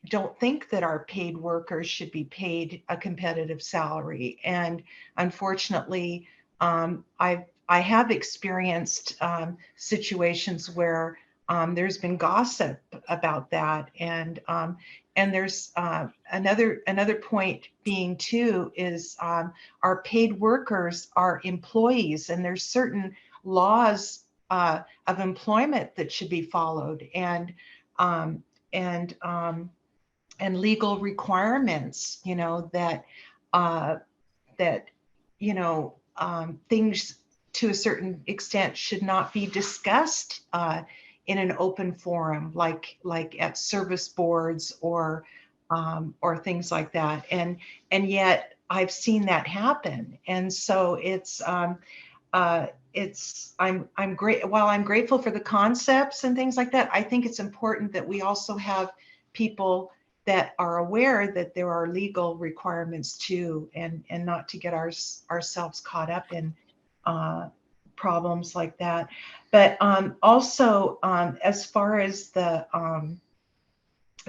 don't think that our paid workers should be paid a competitive salary. And unfortunately, I have experienced situations where there's been gossip about that. And there's another point being too is our paid workers are employees, and there's certain laws of employment that should be followed, and legal requirements, that things to a certain extent should not be discussed in an open forum, like at service boards or things like that. And yet I've seen that happen. And so I'm great. While I'm grateful for the concepts and things like that, I think it's important that we also have people that are aware that there are legal requirements too, and not to get ourselves caught up in problems like that. But also, as far as the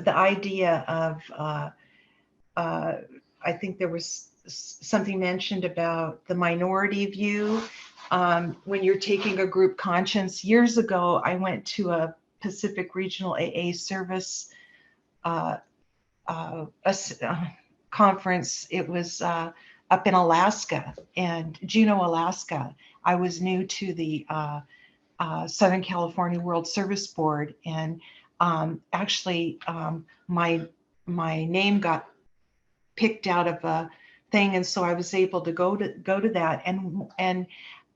idea of, I think there was something mentioned about the minority view. When you're taking a group conscience, years ago, I went to a Pacific Regional AA service conference. It was up in Alaska, and Juneau, Alaska. I was new to the Southern California World Service Board, and actually my name got picked out of a thing, and so I was able to go to that. And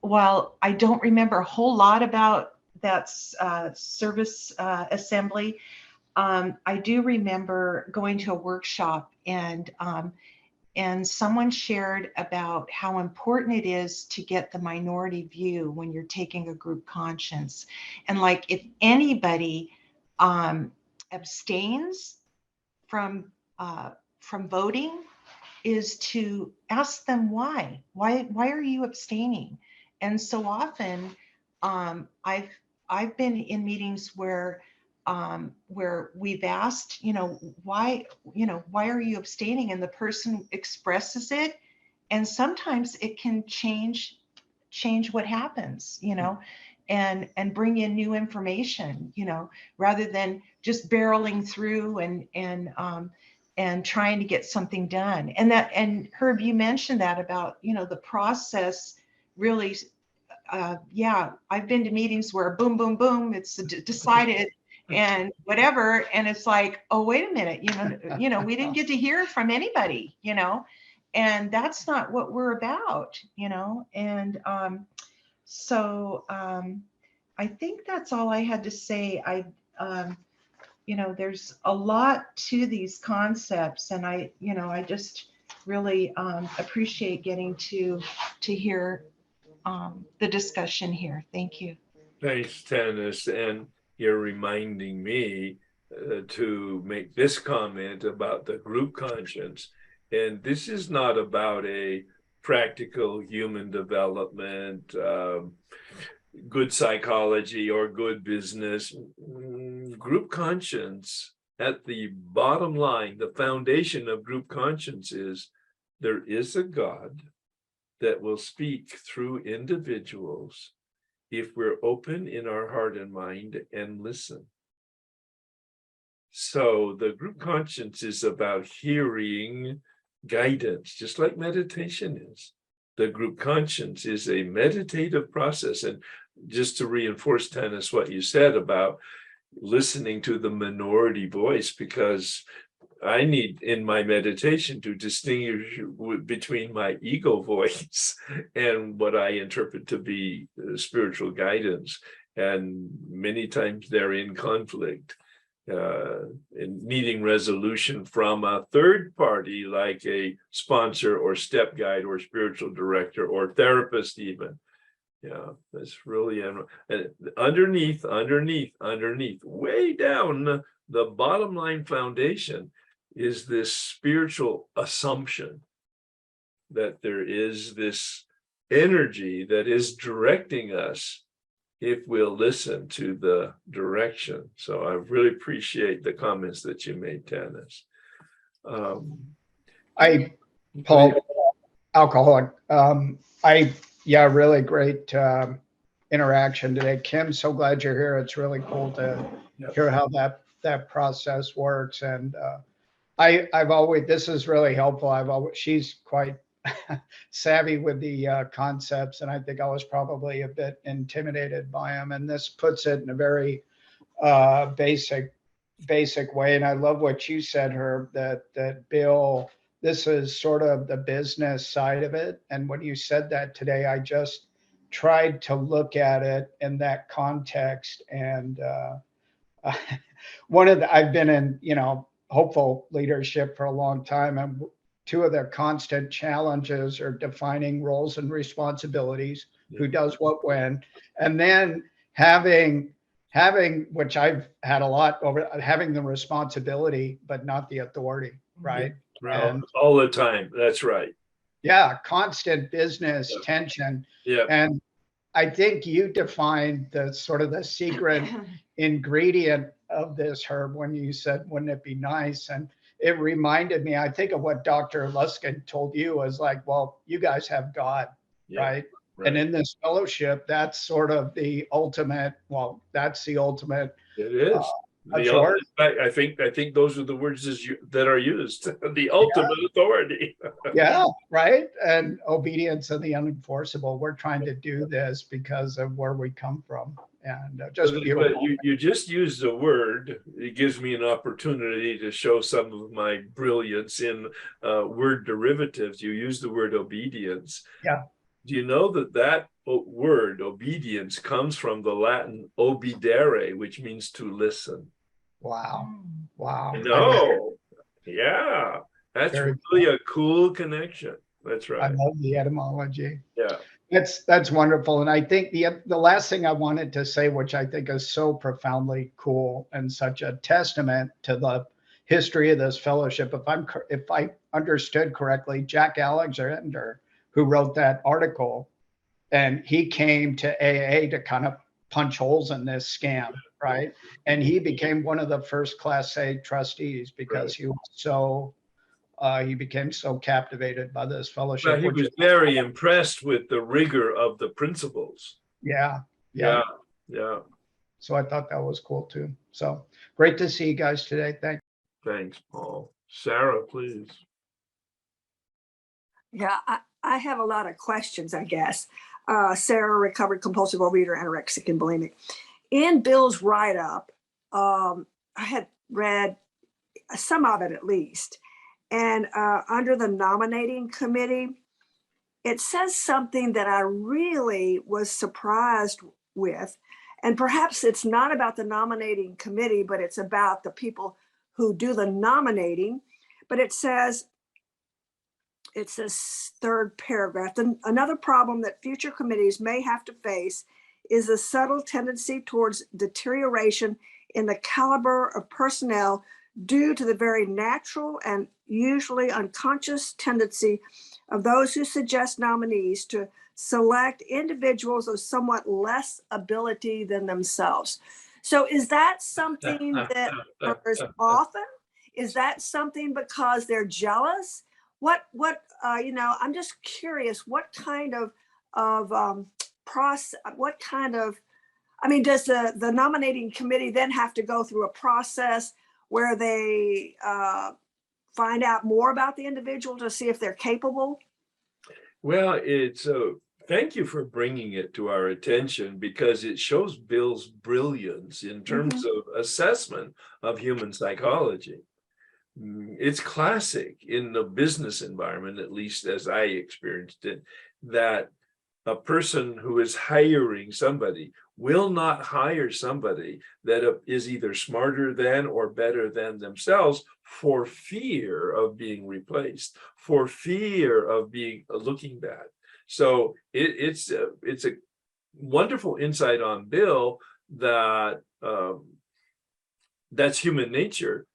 while I don't remember a whole lot about that service assembly, I do remember going to a workshop, and someone shared about how important it is to get the minority view when you're taking a group conscience. And like, if anybody abstains from voting, is to ask them why are you abstaining? And so often I've been in meetings where we've asked, why are you abstaining? And the person expresses it, and sometimes it can change what happens, and bring in new information, rather than just barreling through and trying to get something done. And Herb, you mentioned that about, the process really yeah, I've been to meetings where boom, boom, boom, it's decided and whatever. And it's like, oh, wait a minute, we didn't get to hear from anybody, and that's not what we're about, and so I think that's all I had to say. There's a lot to these concepts, and I just really appreciate getting to hear the discussion here. Thank you. Thanks, Tanis, and you're reminding me to make this comment about the group conscience. And this is not about a practical human development, good psychology or good business. Group conscience, at the bottom line, the foundation of group conscience is there is a God that will speak through individuals if we're open in our heart and mind and listen. So the group conscience is about hearing guidance, just like meditation is. The group conscience is a meditative process. And just to reinforce, Tanis, what you said about listening to the minority voice, because I need in my meditation to distinguish between my ego voice and what I interpret to be spiritual guidance. And many times they're in conflict, and needing resolution from a third party, like a sponsor or step guide or spiritual director or therapist even. Yeah, that's really underneath, way down the bottom line foundation is this spiritual assumption that there is this energy that is directing us if we'll listen to the direction. So I really appreciate the comments that you made, Tanis. Paul, alcoholic. Really great interaction today. Kim, so glad you're here. It's really cool to hear how that process works. And I've always, this is really helpful. She's quite savvy with the concepts, and I think I was probably a bit intimidated by them. And this puts it in a very basic way. And I love what you said, Herb, that Bill, this is sort of the business side of it. And when you said that today, I just tried to look at it in that context. And I've been in, hopeful leadership for a long time. And two of the constant challenges are defining roles and responsibilities, who does what when, and then having, which I've had a lot over, having the responsibility, but not the authority, right? And all the time. That's right. Yeah, constant business tension. Yeah. And I think you defined the sort of the secret ingredient of this, Herb, when you said, wouldn't it be nice? And it reminded me, I think, of what Dr. Luskin told you, was like, well, you guys have God, right? And in this fellowship, that's sort of the ultimate, that's the ultimate. It is. I think those are the words that are used. The ultimate authority. Yeah, right. And obedience and the unenforceable. We're trying to do this because of where we come from. And just beautiful. But you just used the word. It gives me an opportunity to show some of my brilliance in word derivatives. You use the word obedience. Yeah. Do you know that word obedience comes from the Latin obedere, which means to listen? Wow. Wow. No. Yeah. That's really a cool connection. That's right. I love the etymology. Yeah. That's wonderful. And I think the last thing I wanted to say, which I think is so profoundly cool and such a testament to the history of this fellowship, if I understood correctly, Jack Alexander, who wrote that article, and he came to AA to kind of punch holes in this scam, right? And he became one of the first Class A trustees because he was so he became so captivated by this fellowship. Well, he was very impressed with the rigor of the principles. Yeah. So I thought that was cool too. So great to see you guys today. Thanks, Paul. Sarah, please. Yeah, I have a lot of questions, I guess. Sarah, recovered compulsive overeater, anorexic, and bulimic. In Bill's write-up, I had read some of it at least, and under the nominating committee, it says something that I really was surprised with. And perhaps it's not about the nominating committee, but it's about the people who do the nominating. But it's this third paragraph. Another problem that future committees may have to face is a subtle tendency towards deterioration in the caliber of personnel due to the very natural and usually unconscious tendency of those who suggest nominees to select individuals of somewhat less ability than themselves. So is that something that occurs often? Is that something because they're jealous? I'm just curious, what kind of process, does the nominating committee then have to go through a process where they find out more about the individual to see if they're capable? Well, thank you for bringing it to our attention, because it shows Bill's brilliance in terms of assessment of human psychology. It's classic in the business environment, at least as I experienced it, that a person who is hiring somebody will not hire somebody that is either smarter than or better than themselves, for fear of being replaced, for fear of looking bad. So it's a wonderful insight on Bill that that's human nature.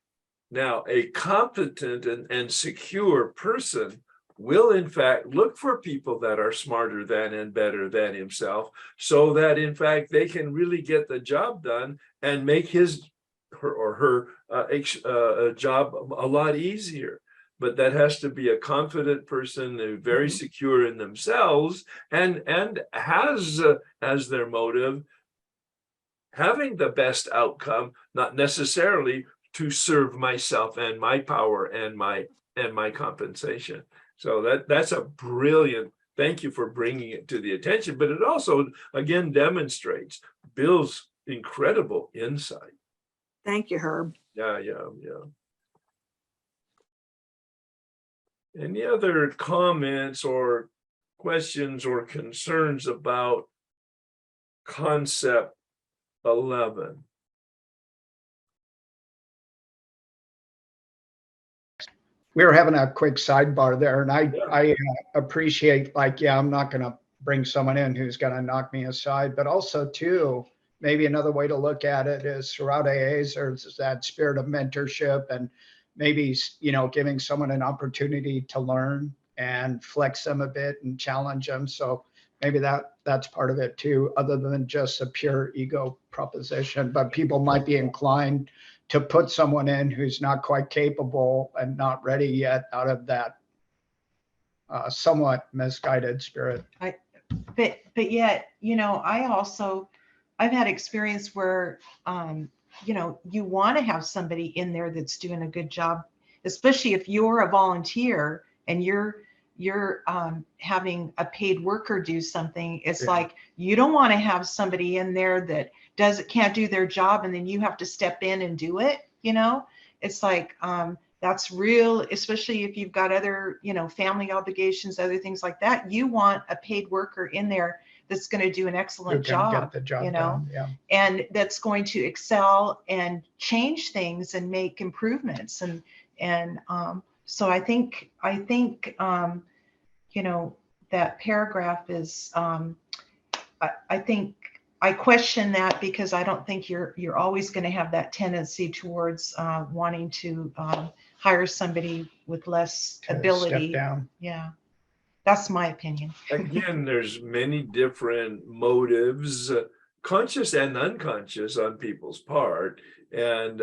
Now, a competent and secure person will in fact look for people that are smarter than and better than himself, so that in fact they can really get the job done and make her job a lot easier. But that has to be a confident person, very secure in themselves, and has as their motive having the best outcome, not necessarily to serve myself and my power and my compensation. So that's a brilliant, thank you for bringing it to the attention, but it also again demonstrates Bill's incredible insight. Thank you, Herb. Yeah. Any other comments or questions or concerns about concept 11? We were having a quick sidebar there, and I appreciate, I'm not going to bring someone in who's going to knock me aside, but also too, maybe another way to look at it is throughout AAs, there's that spirit of mentorship, and maybe, giving someone an opportunity to learn and flex them a bit and challenge them. So maybe that's part of it too, other than just a pure ego proposition. But people might be inclined to put someone in who's not quite capable and not ready yet, out of that somewhat misguided spirit. But yet, I've had experience where, you want to have somebody in there that's doing a good job, especially if you're a volunteer and you're having a paid worker do something. It's like, you don't want to have somebody in there that can't do their job, and then you have to step in and do it. It's like, that's real, especially if you've got other, family obligations, other things like that. You want a paid worker in there that's going to do an excellent job, get the job done, and that's going to excel and change things and make improvements. And so I think that paragraph is, I think I question that, because I don't think you're always going to have that tendency towards wanting to hire somebody with less ability. Step down. Yeah, that's my opinion. Again, there's many different motives, conscious and unconscious on people's part, and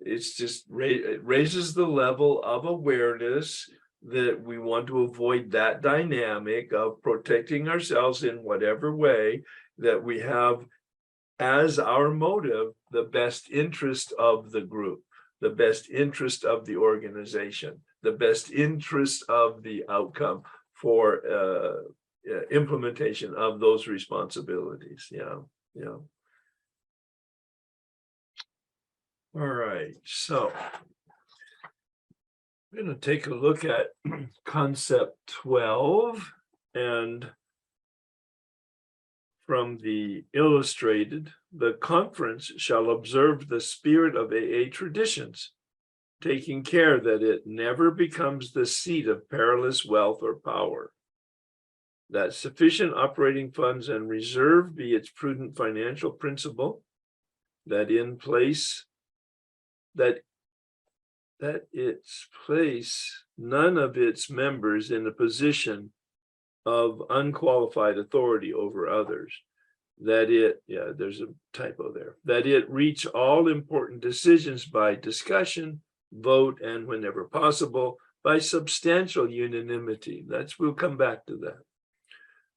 it's just it raises the level of awareness that we want to avoid that dynamic of protecting ourselves in whatever way, that we have as our motive the best interest of the group. the best interest of the organization, the best interest of the outcome for implementation of those responsibilities. Yeah. All right, so we're going to take a look at concept 12, and from the illustrated, the conference shall observe the spirit of AA traditions, taking care that it never becomes the seat of perilous wealth or power, that sufficient operating funds and reserve be its prudent financial principle, that its place none of its members in a position of unqualified authority over others, that it, there's a typo there, that it reach all important decisions by discussion, vote, and whenever possible, by substantial unanimity. We'll come back to that.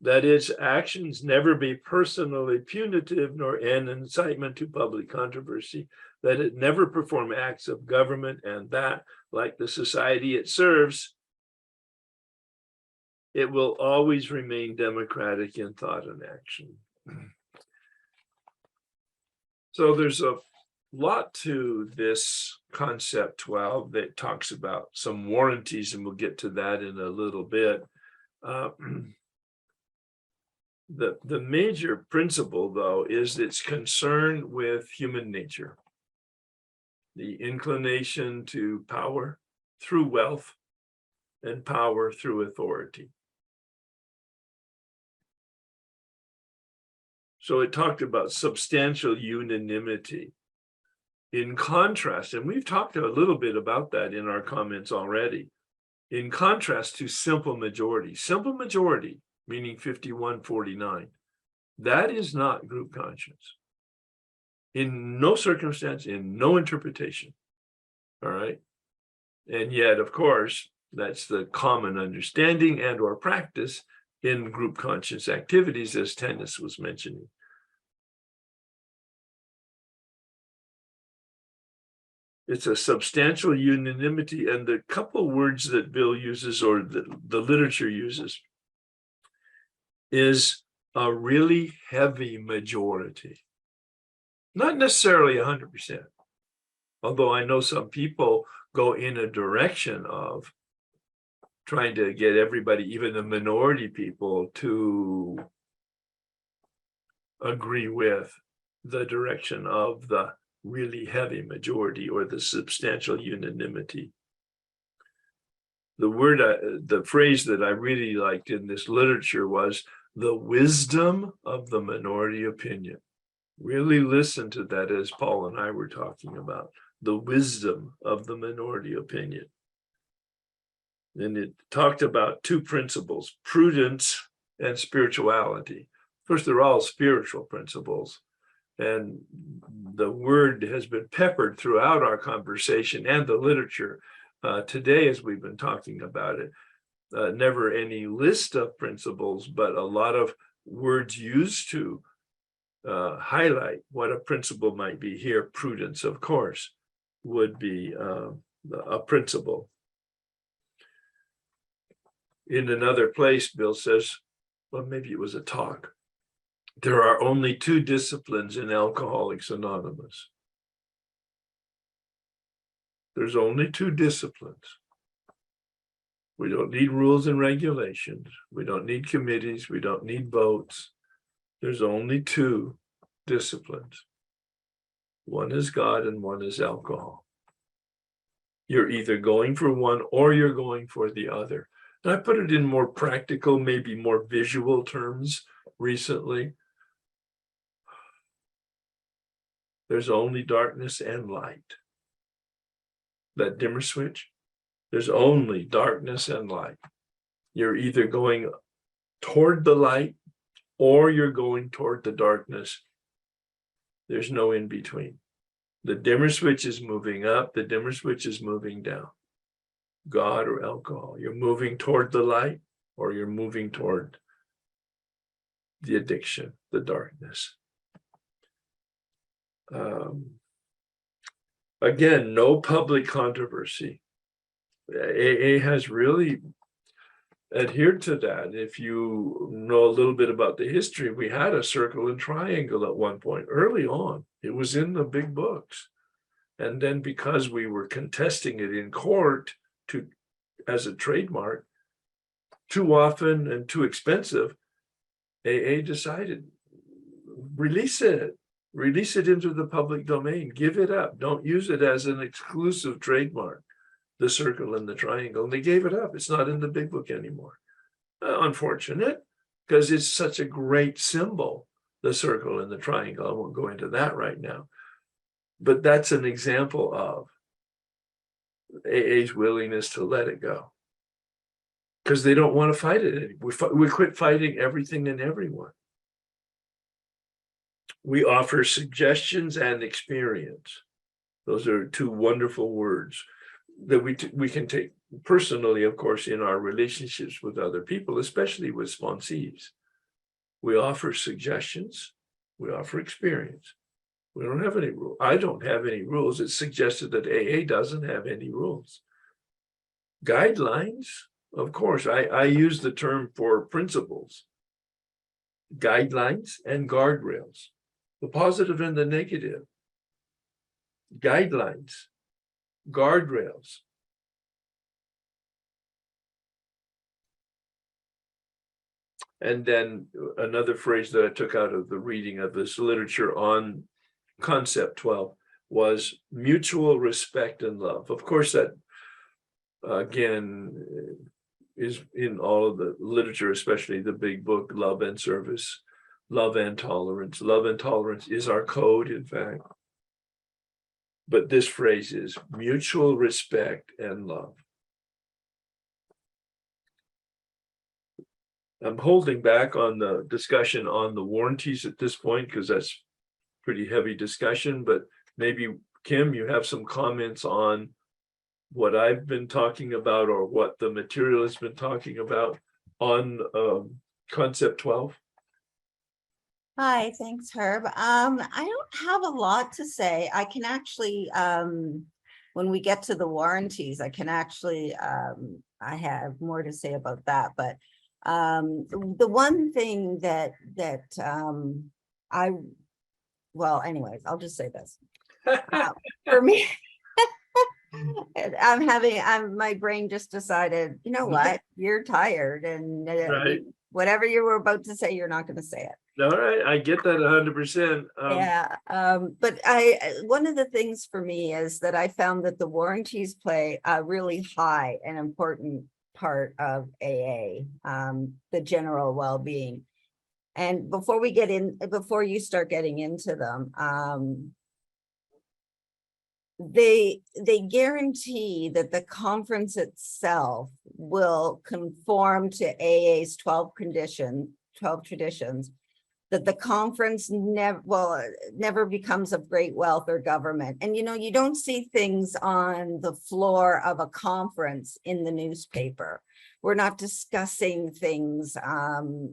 That its actions never be personally punitive nor an incitement to public controversy, that it never perform acts of government, and that, like the society it serves, it will always remain democratic in thought and action. So there's a lot to this concept 12 that talks about some warranties, and we'll get to that in a little bit. The major principle, though, is its concern with human nature, the inclination to power through wealth and power through authority. So it talked about substantial unanimity. In contrast, and we've talked a little bit about that in our comments already, in contrast to simple majority, meaning 51-49, that is not group conscience. In no circumstance, in no interpretation, all right? And yet, of course, that's the common understanding and or practice in group conscience activities, as Tennis was mentioning. It's a substantial unanimity, and the couple words that Bill uses, or the literature uses, is a really heavy majority. Not necessarily 100%, although I know some people go in a direction of trying to get everybody, even the minority people, to agree with the direction of the really heavy majority or the substantial unanimity. The phrase that I really liked in this literature was the wisdom of the minority opinion. Really listen to that, as Paul and I were talking about, the wisdom of the minority opinion. And it talked about two principles, prudence and spirituality. First, they're all spiritual principles. And the word has been peppered throughout our conversation and the literature today, as we've been talking about it. Never any list of principles, but a lot of words used to highlight what a principle might be. Here, prudence, of course, would be a principle. In another place, Bill says, well, maybe it was a talk, there are only two disciplines in Alcoholics Anonymous. There's only two disciplines. We don't need rules and regulations. We don't need committees. We don't need votes. There's only two disciplines. One is God and one is alcohol. You're either going for one or you're going for the other. And I put it in more practical, maybe more visual terms recently. There's only darkness and light. That dimmer switch, there's only darkness and light. You're either going toward the light or you're going toward the darkness. There's no in between. The dimmer switch is moving up, the dimmer switch is moving down. God or alcohol, you're moving toward the light or you're moving toward the addiction, the darkness. Again, no public controversy. AA has really adhered to that. If you know a little bit about the history, we had a circle and triangle at one point early on. It was in the big books. And then because we were contesting it in court as a trademark, too often and too expensive, AA decided, release it into the public domain, give it up. Don't use it as an exclusive trademark, the circle and the triangle. And they gave it up. It's not in the big book anymore. Unfortunate, because it's such a great symbol, the circle and the triangle. I won't go into that right now. But that's an example of AA's willingness to let it go. Because they don't want to fight it anymore. We quit fighting everything and everyone. We offer suggestions and experience. Those are two wonderful words that we can take personally, of course, in our relationships with other people, especially with sponsees. We offer suggestions. We offer experience. We don't have any rules. I don't have any rules. It's suggested that AA doesn't have any rules. Guidelines, of course, I use the term for principles. Guidelines and guardrails, the positive and the negative. Guidelines, guardrails. And then another phrase that I took out of the reading of this literature on concept 12 was mutual respect and love. Of course, that again is in all of the literature, especially the big book, Love and Service, Love and Tolerance. Love and tolerance is our code, in fact. But this phrase is mutual respect and love. I'm holding back on the discussion on the warranties at this point because that's pretty heavy discussion, but maybe Kim, you have some comments on what I've been talking about or what the material has been talking about on concept 12. Hi, thanks, Herb. I don't have a lot to say. I can actually, when we get to the warranties, I can actually, I have more to say about that. But the one thing that well, anyways, I'll just say this. For me, my brain just decided, you know what, you're tired and Right. whatever you were about to say, you're not going to say it. All right, I get that 100%. Yeah, but one of the things for me is that I found that the warranties play a really high and important part of AA, the general well-being. And before you start getting into them, they guarantee that the conference itself will conform to AA's 12 traditions, that the conference never becomes of great wealth or government. And you don't see things on the floor of a conference in the newspaper. We're not discussing things,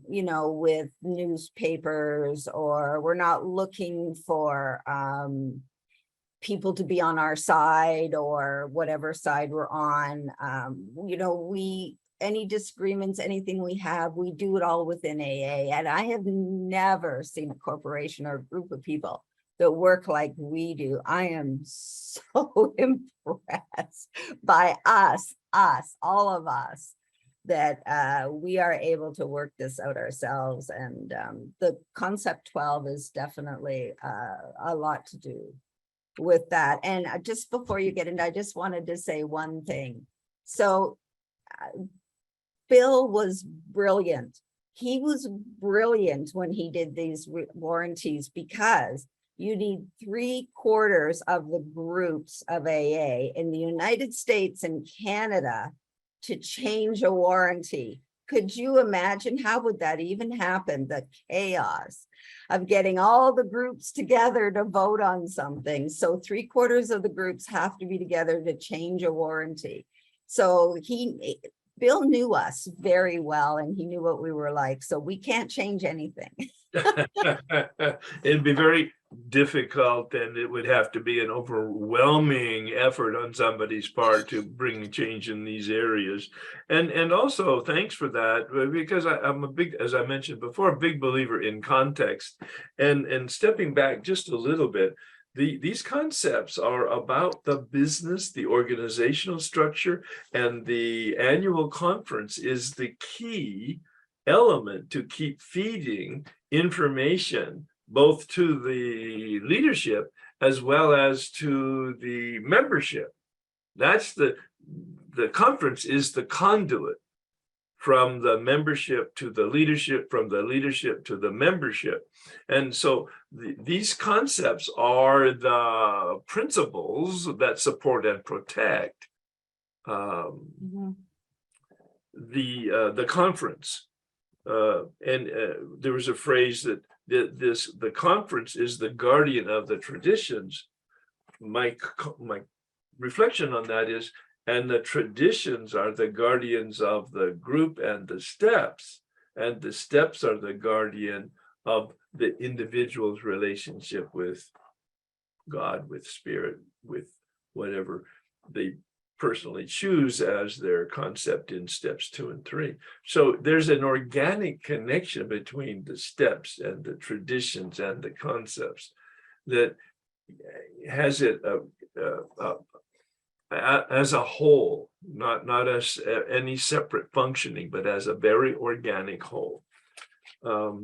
with newspapers, or we're not looking for people to be on our side or whatever side we're on. Any disagreements, anything we have, we do it all within AA. And I have never seen a corporation or a group of people that work like we do. I am so impressed by us, all of us, that we are able to work this out ourselves. And the concept 12 is definitely a lot to do with that. And just before you get into, I just wanted to say one thing. So Bill was brilliant. He was brilliant when he did these warranties, because you need 3/4 of the groups of AA in the United States and Canada to change a warranty. Could you imagine? How would that even happen? The chaos of getting all the groups together to vote on something. So 3/4 of the groups have to be together to change a warranty. So Bill knew us very well, and he knew what we were like. So we can't change anything. It'd be very difficult, and it would have to be an overwhelming effort on somebody's part to bring change in these areas. And also thanks for that, because I'm a big, as I mentioned before, a big believer in context. And stepping back just a little bit, these concepts are about the business, the organizational structure, and the annual conference is the key element to keep feeding information both to the leadership as well as to the membership. That's the conference is the conduit from the membership to the leadership, from the leadership to the membership. And so these concepts are the principles that support and protect Mhm. the conference. There was a phrase that the conference is the guardian of the traditions. My reflection on that is, and the traditions are the guardians of the group and the steps are the guardian of the individual's relationship with God, with spirit, with whatever they personally choose as their concept in steps 2 and 3. So there's an organic connection between the steps and the traditions and the concepts that has it as a whole, not as any separate functioning, but as a very organic whole. More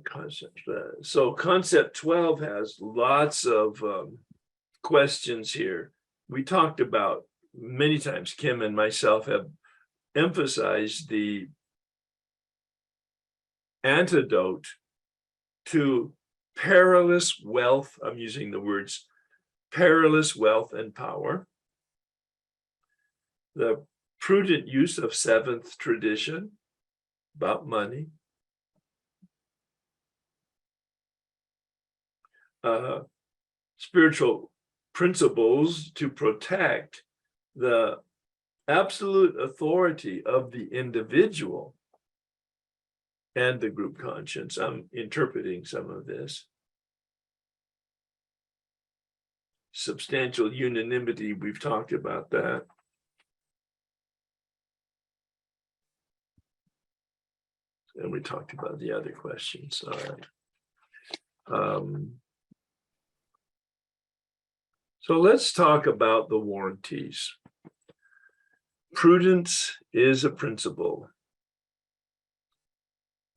concepts. So concept 12 has lots of questions here. We talked about many times, Kim and myself have emphasized the antidote to perilous wealth. I'm using the words perilous wealth and power, the prudent use of seventh tradition about money, spiritual principles to protect the absolute authority of the individual and the group conscience. I'm interpreting some of this. Substantial unanimity, we've talked about that. And we talked about the other questions. All right. So let's talk about the warranties. Prudence is a principle.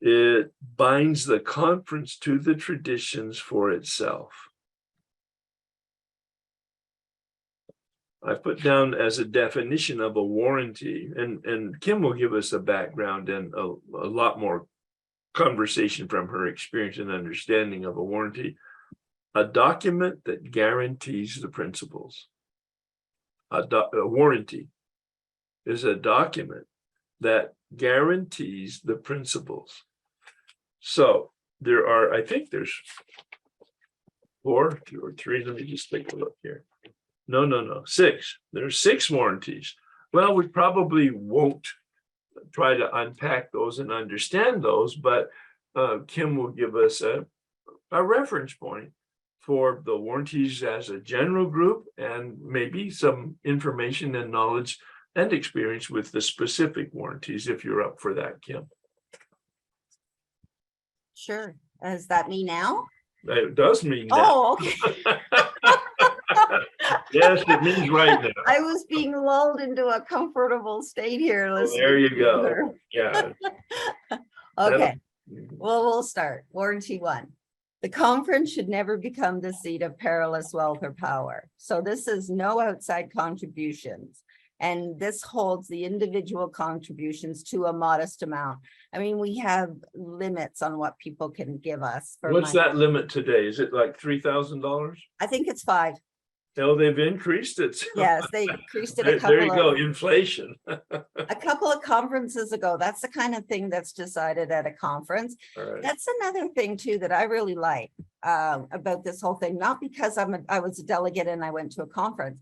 It binds the conference to the traditions for itself. I put down as a definition of a warranty, and Kim will give us a background and a lot more conversation from her experience and understanding of a warranty. A document that guarantees the principles. A warranty is a document that guarantees the principles. So there are, I think there's 4 or 3. Let me just take a look here. No, 6. There's 6 warranties. Well, we probably won't try to unpack those and understand those, but Kim will give us a reference point for the warranties as a general group, and maybe some information and knowledge and experience with the specific warranties, if you're up for that, Kim. Sure. Does that mean now? It does mean that. Oh, okay. Yes, it means right now. I was being lulled into a comfortable state here Well, listening. there you to go. her. Yeah. Okay, well, we'll start. Warranty 1. The conference should never become the seat of perilous wealth or power. So this is no outside contributions. And this holds the individual contributions to a modest amount. I mean, we have limits on what people can give us. For What's money. that limit today? Is it like $3,000? I think it's 5. No, they've increased it. Yes, they increased it There a couple you go, of inflation. a couple of conferences ago. That's the kind of thing that's decided at a conference. All right. That's another thing too that I really like about this whole thing. Not because I was a delegate and I went to a conference,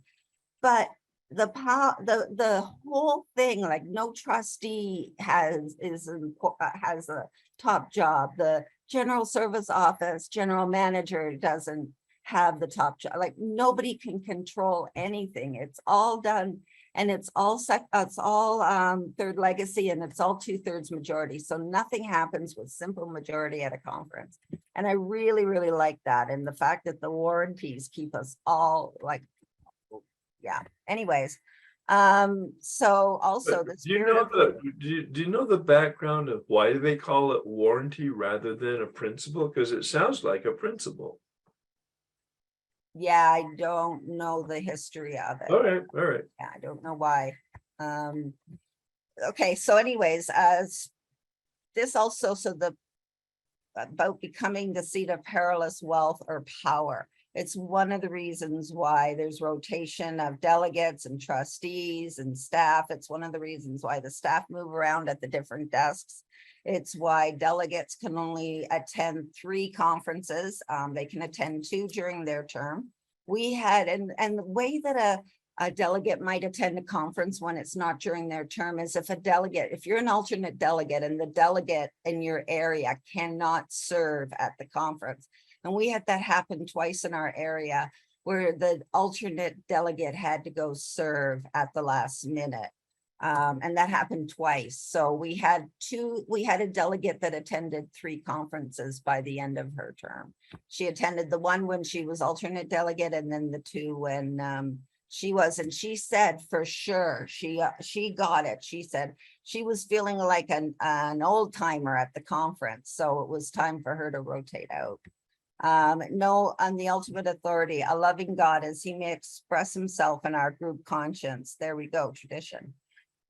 but the whole thing, like no trustee has a top job. The general service office, general manager doesn't have the top job. Like nobody can control anything. It's all done. And it's all third legacy, and it's all 2/3 majority. So nothing happens with simple majority at a conference. And I really, really like that. And the fact that the warranties keep us all like, yeah, anyways. So also But the do you spirit know of do you know the background of why they call it warranty rather than a principal? Because it sounds like a principal. yeah, I don't know the history of it. All right. Yeah, I don't know why. Okay, so anyways, as this also, so the about becoming the seat of perilous wealth or power. It's one of the reasons why there's rotation of delegates and trustees and staff. It's one of the reasons why the staff move around at the different desks. It's why delegates can only attend 3 conferences. They can attend 2 during their term. We had, and the way that a delegate might attend a conference when it's not during their term is if you're an alternate delegate and the delegate in your area cannot serve at the conference. And we had that happen twice in our area where the alternate delegate had to go serve at the last minute. And that happened twice. So we had a delegate that attended 3 conferences by the end of her term. She attended the one when she was alternate delegate, and then the 2 when she was, and she said for sure, she got it. She said she was feeling like an old timer at the conference. So it was time for her to rotate out. No, on the ultimate authority, a loving God as he may express himself in our group conscience. There we go, tradition.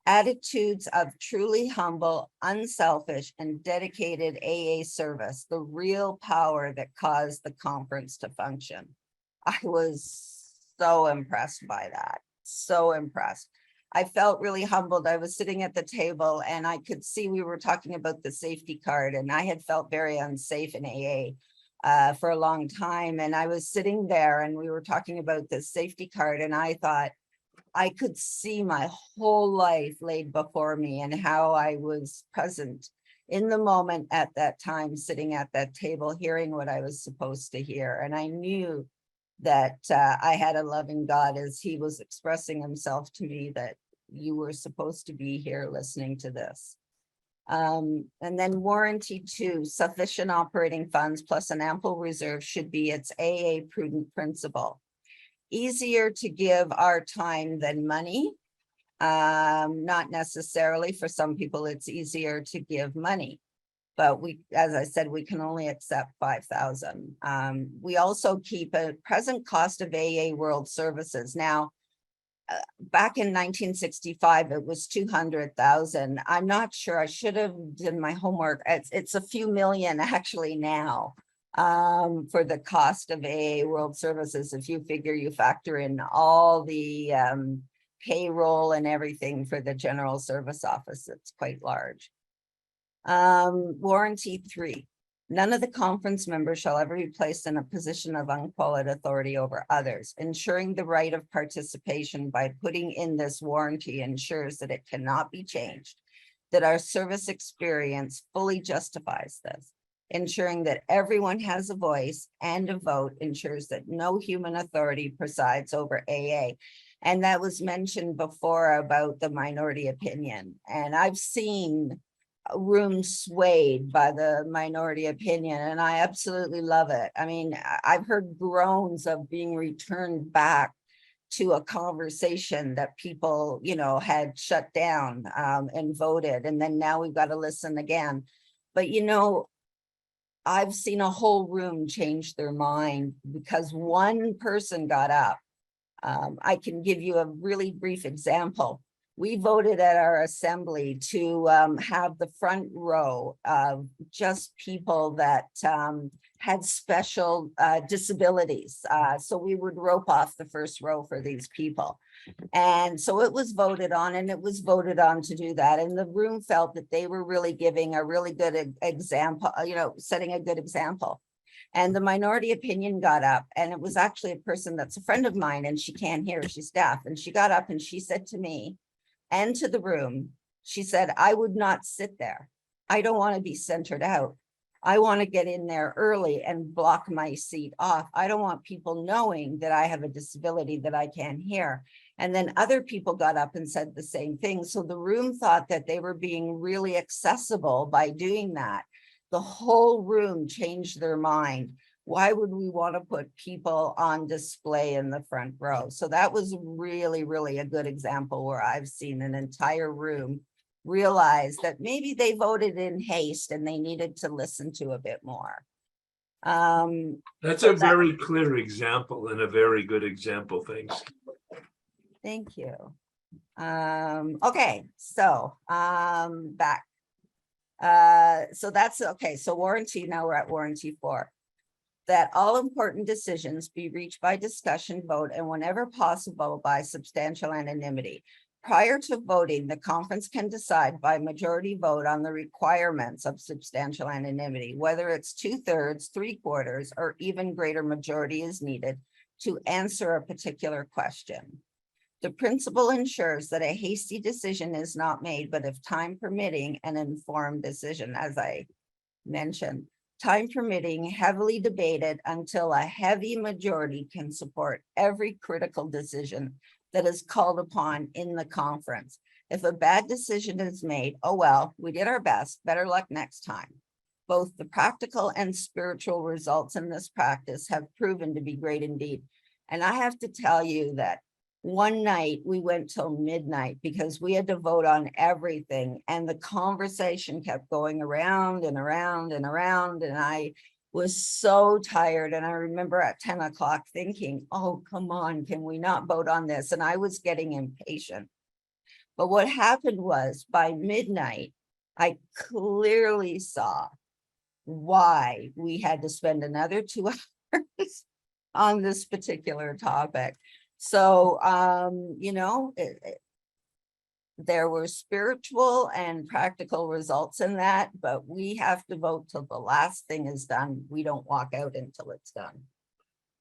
Attitudes of truly humble, unselfish, and dedicated AA service, the real power that caused the conference to function. I was so impressed by that. So impressed. I felt really humbled. I was sitting at the table and I could see we were talking about the safety card, and I had felt very unsafe in AA for a long time. And I was sitting there and we were talking about the safety card, and I thought I could see my whole life laid before me and how I was present in the moment at that time, sitting at that table, hearing what I was supposed to hear. And I knew that I had a loving God as he was expressing himself to me, that you were supposed to be here listening to this. And then warranty 2, sufficient operating funds plus an ample reserve should be its AA prudent principle. Easier to give our time than money. Not necessarily. For some people, it's easier to give money. But we, as I said, we can only accept 5,000. We also keep a present cost of AA World Services. Now, back in 1965, it was 200,000. I'm not sure. I should have done my homework. It's a few million actually now for the cost of AA World Services. If you factor in all the payroll and everything for the General Service Office, it's quite large. Warranty 3. None of the conference members shall ever be placed in a position of unqualified authority over others. Ensuring the right of participation by putting in this warranty ensures that it cannot be changed, that our service experience fully justifies this. Ensuring that everyone has a voice and a vote ensures that no human authority presides over AA. And that was mentioned before about the minority opinion. And I've seen rooms swayed by the minority opinion, and I absolutely love it. I mean, I've heard groans of being returned back to a conversation that people, had shut down and voted, and then now we've got to listen again. But I've seen a whole room change their mind because one person got up. I can give you a really brief example. We voted at our assembly to have the front row of just people that had special disabilities. So we would rope off the first row for these people. And so it was voted on, and it was voted on to do that. And the room felt that they were really giving a really good example, setting a good example. And the minority opinion got up, and it was actually a person that's a friend of mine, and she can't hear, she's deaf. And she got up and she said to me and to the room, she said, I would not sit there. I don't want to be centered out. I want to get in there early and block my seat off. I don't want people knowing that I have a disability that I can't hear. And then other people got up and said the same thing. So the room thought that they were being really accessible by doing that. The whole room changed their mind. Why would we want to put people on display in the front row? So that was really, really a good example where I've seen an entire room realize that maybe they voted in haste and they needed to listen to a bit more. That's So a very clear example and a very good example. Thanks. Thank you. Okay, so back. So that's okay. So warranty, now we're at warranty 4. That all important decisions be reached by discussion, vote, and whenever possible by substantial anonymity. Prior to voting, the conference can decide by majority vote on the requirements of substantial anonymity, whether it's 2/3, 3/4, or even greater majority is needed to answer a particular question. The principle ensures that a hasty decision is not made, but if time permitting, an informed decision, as I mentioned. Time permitting, heavily debated until a heavy majority can support every critical decision that is called upon in the conference. If a bad decision is made, oh well, we did our best, better luck next time. Both the practical and spiritual results in this practice have proven to be great indeed. And I have to tell you that one night we went till midnight because we had to vote on everything, and the conversation kept going around and around and around, and I was so tired. And I remember at 10 o'clock thinking, oh, come on, can we not vote on this? And I was getting impatient. But what happened was by midnight, I clearly saw why we had to spend another 2 hours on this particular topic. So, you know, there were spiritual and practical results in that, but we have to vote till the last thing is done. We don't walk out until it's done.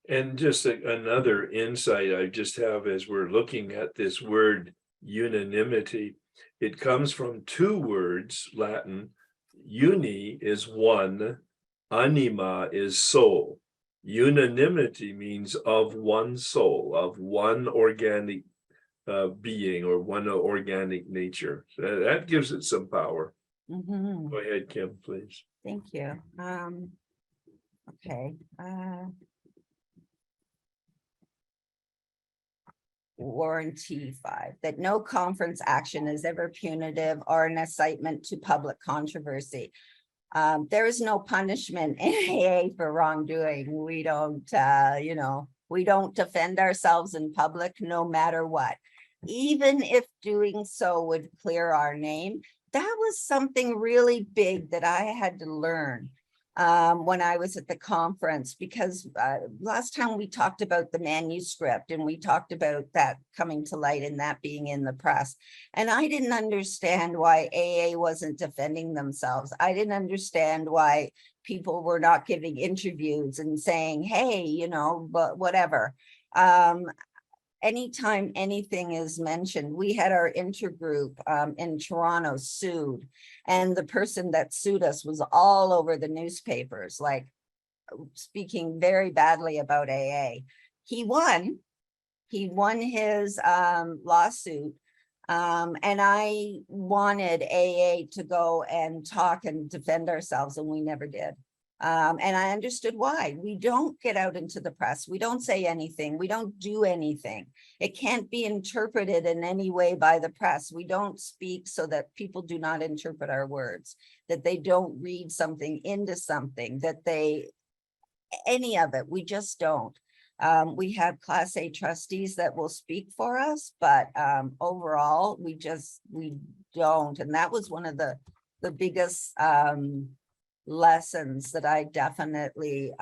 And just another insight I just have as we're looking at this word unanimity, it comes from 2 words, Latin. Uni is one, anima is soul. Unanimity means of one soul, of one organic being or one organic nature. So that gives it some power. Go ahead, Kim, please. Thank you. Okay. Warranty 5, that no conference action is ever punitive or an incitement to public controversy. There is no punishment in AA for wrongdoing. We don't, you know, we don't defend ourselves in public no matter what. Even if doing so would clear our name, that was something really big that I had to learn when I was at the conference, because last time we talked about the manuscript and we talked about that coming to light and that being in the press. And I didn't understand why AA wasn't defending themselves. I didn't understand why people were not giving interviews and saying, hey, you know, but whatever. Anytime anything is mentioned, we had our intergroup in Toronto sued, and the person that sued us was all over the newspapers, like speaking very badly about AA. He won his lawsuit, and I wanted AA to go and talk and defend ourselves, and we never did. And I understood why. We don't get out into the press. We don't say anything. We don't do anything. It can't be interpreted in any way by the press. We don't speak so that people do not interpret our words, that they don't read something into something, that they, any of it, we just don't. We have Class A trustees that will speak for us, but overall, we don't. And that was one of the biggest lessons that I definitely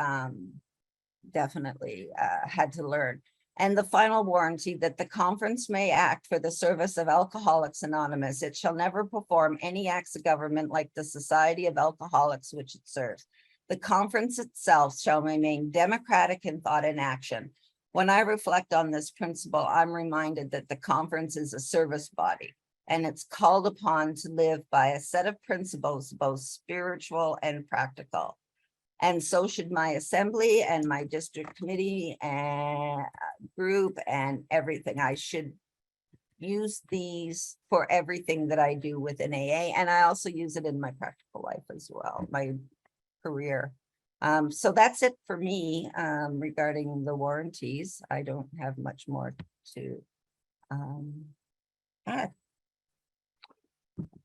had to learn. And the final warranty, that the conference may act for the service of Alcoholics Anonymous. It shall never perform any acts of government like the Society of Alcoholics which it serves. The conference itself shall remain democratic in thought and action. When I reflect on this principle, I'm reminded that the conference is a service body. and it's called upon to live by a set of principles, both spiritual and practical. And so should my assembly and my district committee and group and everything. I should use these for everything that I do within AA. And I also use it in my practical life as well, my career. So that's it for me regarding the warranties. I don't have much more to add.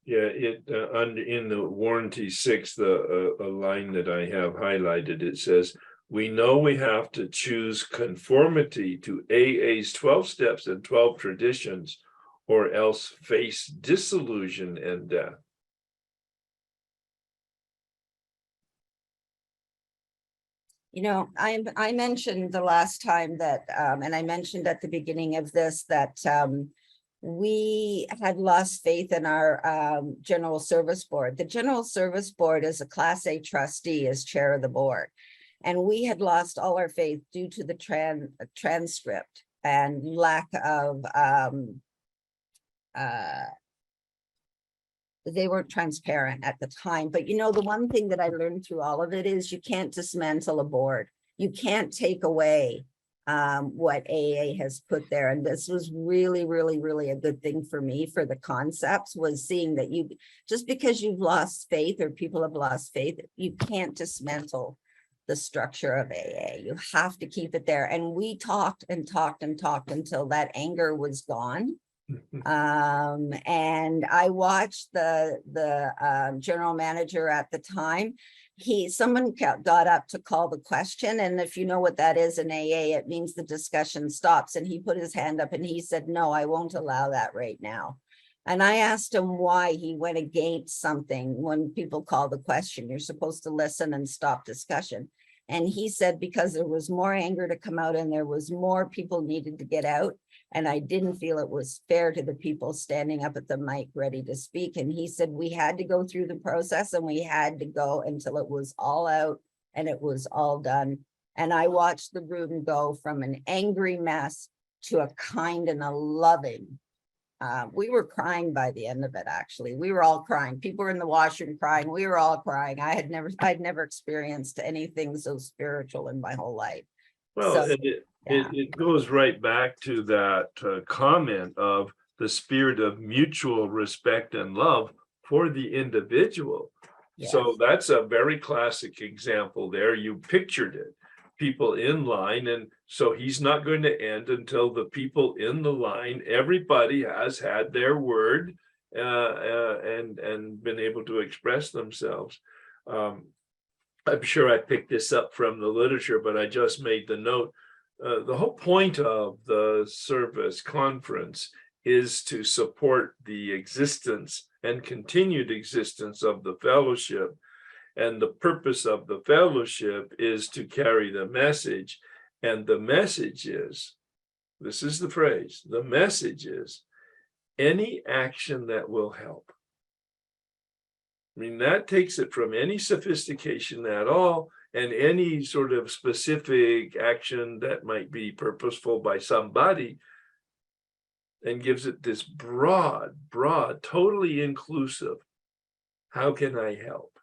Yeah, in the warranty 6, a line that I have highlighted, it says, we know we have to choose conformity to AA's 12 steps and 12 traditions, or else face disillusion and death. You know, I mentioned the last time that, and I mentioned at the beginning of this, that we had lost faith in our General Service Board. The General Service Board is a Class A trustee as chair of the board. And we had lost all our faith due to the transcript and lack of, they weren't transparent at the time. But you know, the one thing that I learned through all of it is you can't dismantle a board. You can't take away what AA has put there. And this was really, really, really a good thing for me for the concepts, was seeing that you, just because you've lost faith or people have lost faith, you can't dismantle the structure of AA. You have to keep it there. And we talked and talked and talked until that anger was gone. And I watched the general manager at the time. Someone got up to call the question, and if you know what that is in AA, it means the discussion stops. And he put his hand up and he said, no, I won't allow that right now. And I asked him why he went against something. When people call the question, you're supposed to listen and stop discussion. And he said, because there was more anger to come out and there was more people needed to get out. And I didn't feel it was fair to the people standing up at the mic ready to speak. And he said, we had to go through the process and we had to go until it was all out and it was all done. And I watched the room go from an angry mess to a kind and a loving. We were crying by the end of it, actually. We were all crying. People were in the washroom crying. We were all crying. I'd never experienced anything so spiritual in my whole life. Well, So, it goes right back to that comment of the spirit of mutual respect and love for the individual. yes. So that's a very classic example there. You pictured it, people in line. And so he's not going to end until the people in the line, everybody has had their word and been able to express themselves. I'm sure I picked this up from the literature, but I just made the note. The whole point of the service conference is to support the existence and continued existence of the fellowship. And the purpose of the fellowship is to carry the message. And the message is, this is the phrase, the message is any action that will help. I mean, that takes it from any sophistication at all and any sort of specific action that might be purposeful by somebody, and gives it this broad, totally inclusive. How can I help?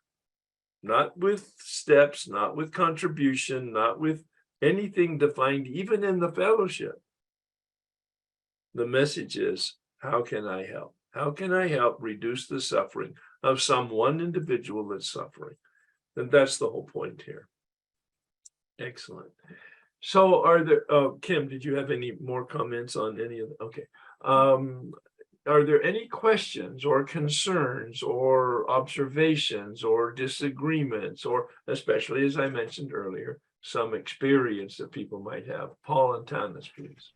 Not with steps, not with contribution, not with anything defined, even in the fellowship. The message is, how can I help? How can I help reduce the suffering of some one individual that's suffering? And that's the whole point here. Excellent. So are there, Kim, did you have any more comments on any of the, okay. Are there any questions or concerns or observations or disagreements, or especially, as I mentioned earlier, some experience that people might have? Paul and Tanis, please.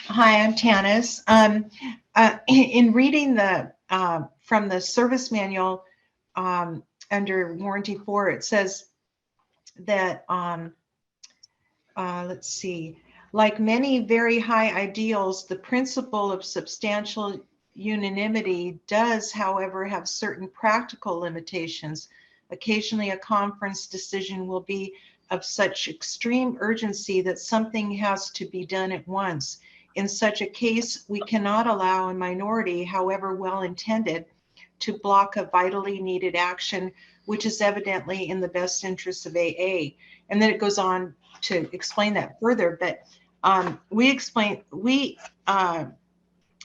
Hi, I'm Tanis. In reading the from the service manual under warranty 4, it says that let's see, like many very high ideals, the principle of substantial unanimity does, however, have certain practical limitations. Occasionally, a conference decision will be of such extreme urgency that something has to be done at once. In such a case, we cannot allow a minority, however well-intended, to block a vitally needed action, which is evidently in the best interest of AA. And then it goes on to explain that further. But we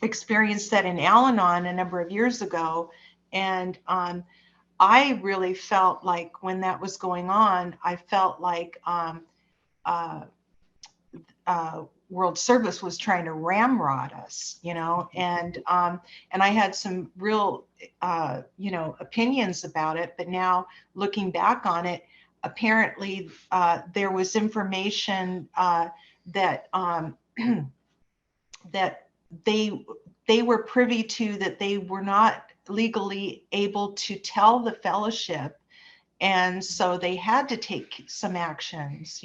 experienced that in Al-Anon a number of years ago. And I really felt like when that was going on, I felt like World Service was trying to ramrod us, and I had some real, opinions about it. But now looking back on it, apparently there was information that that they were privy to, that they were not legally able to tell the fellowship, and so they had to take some actions,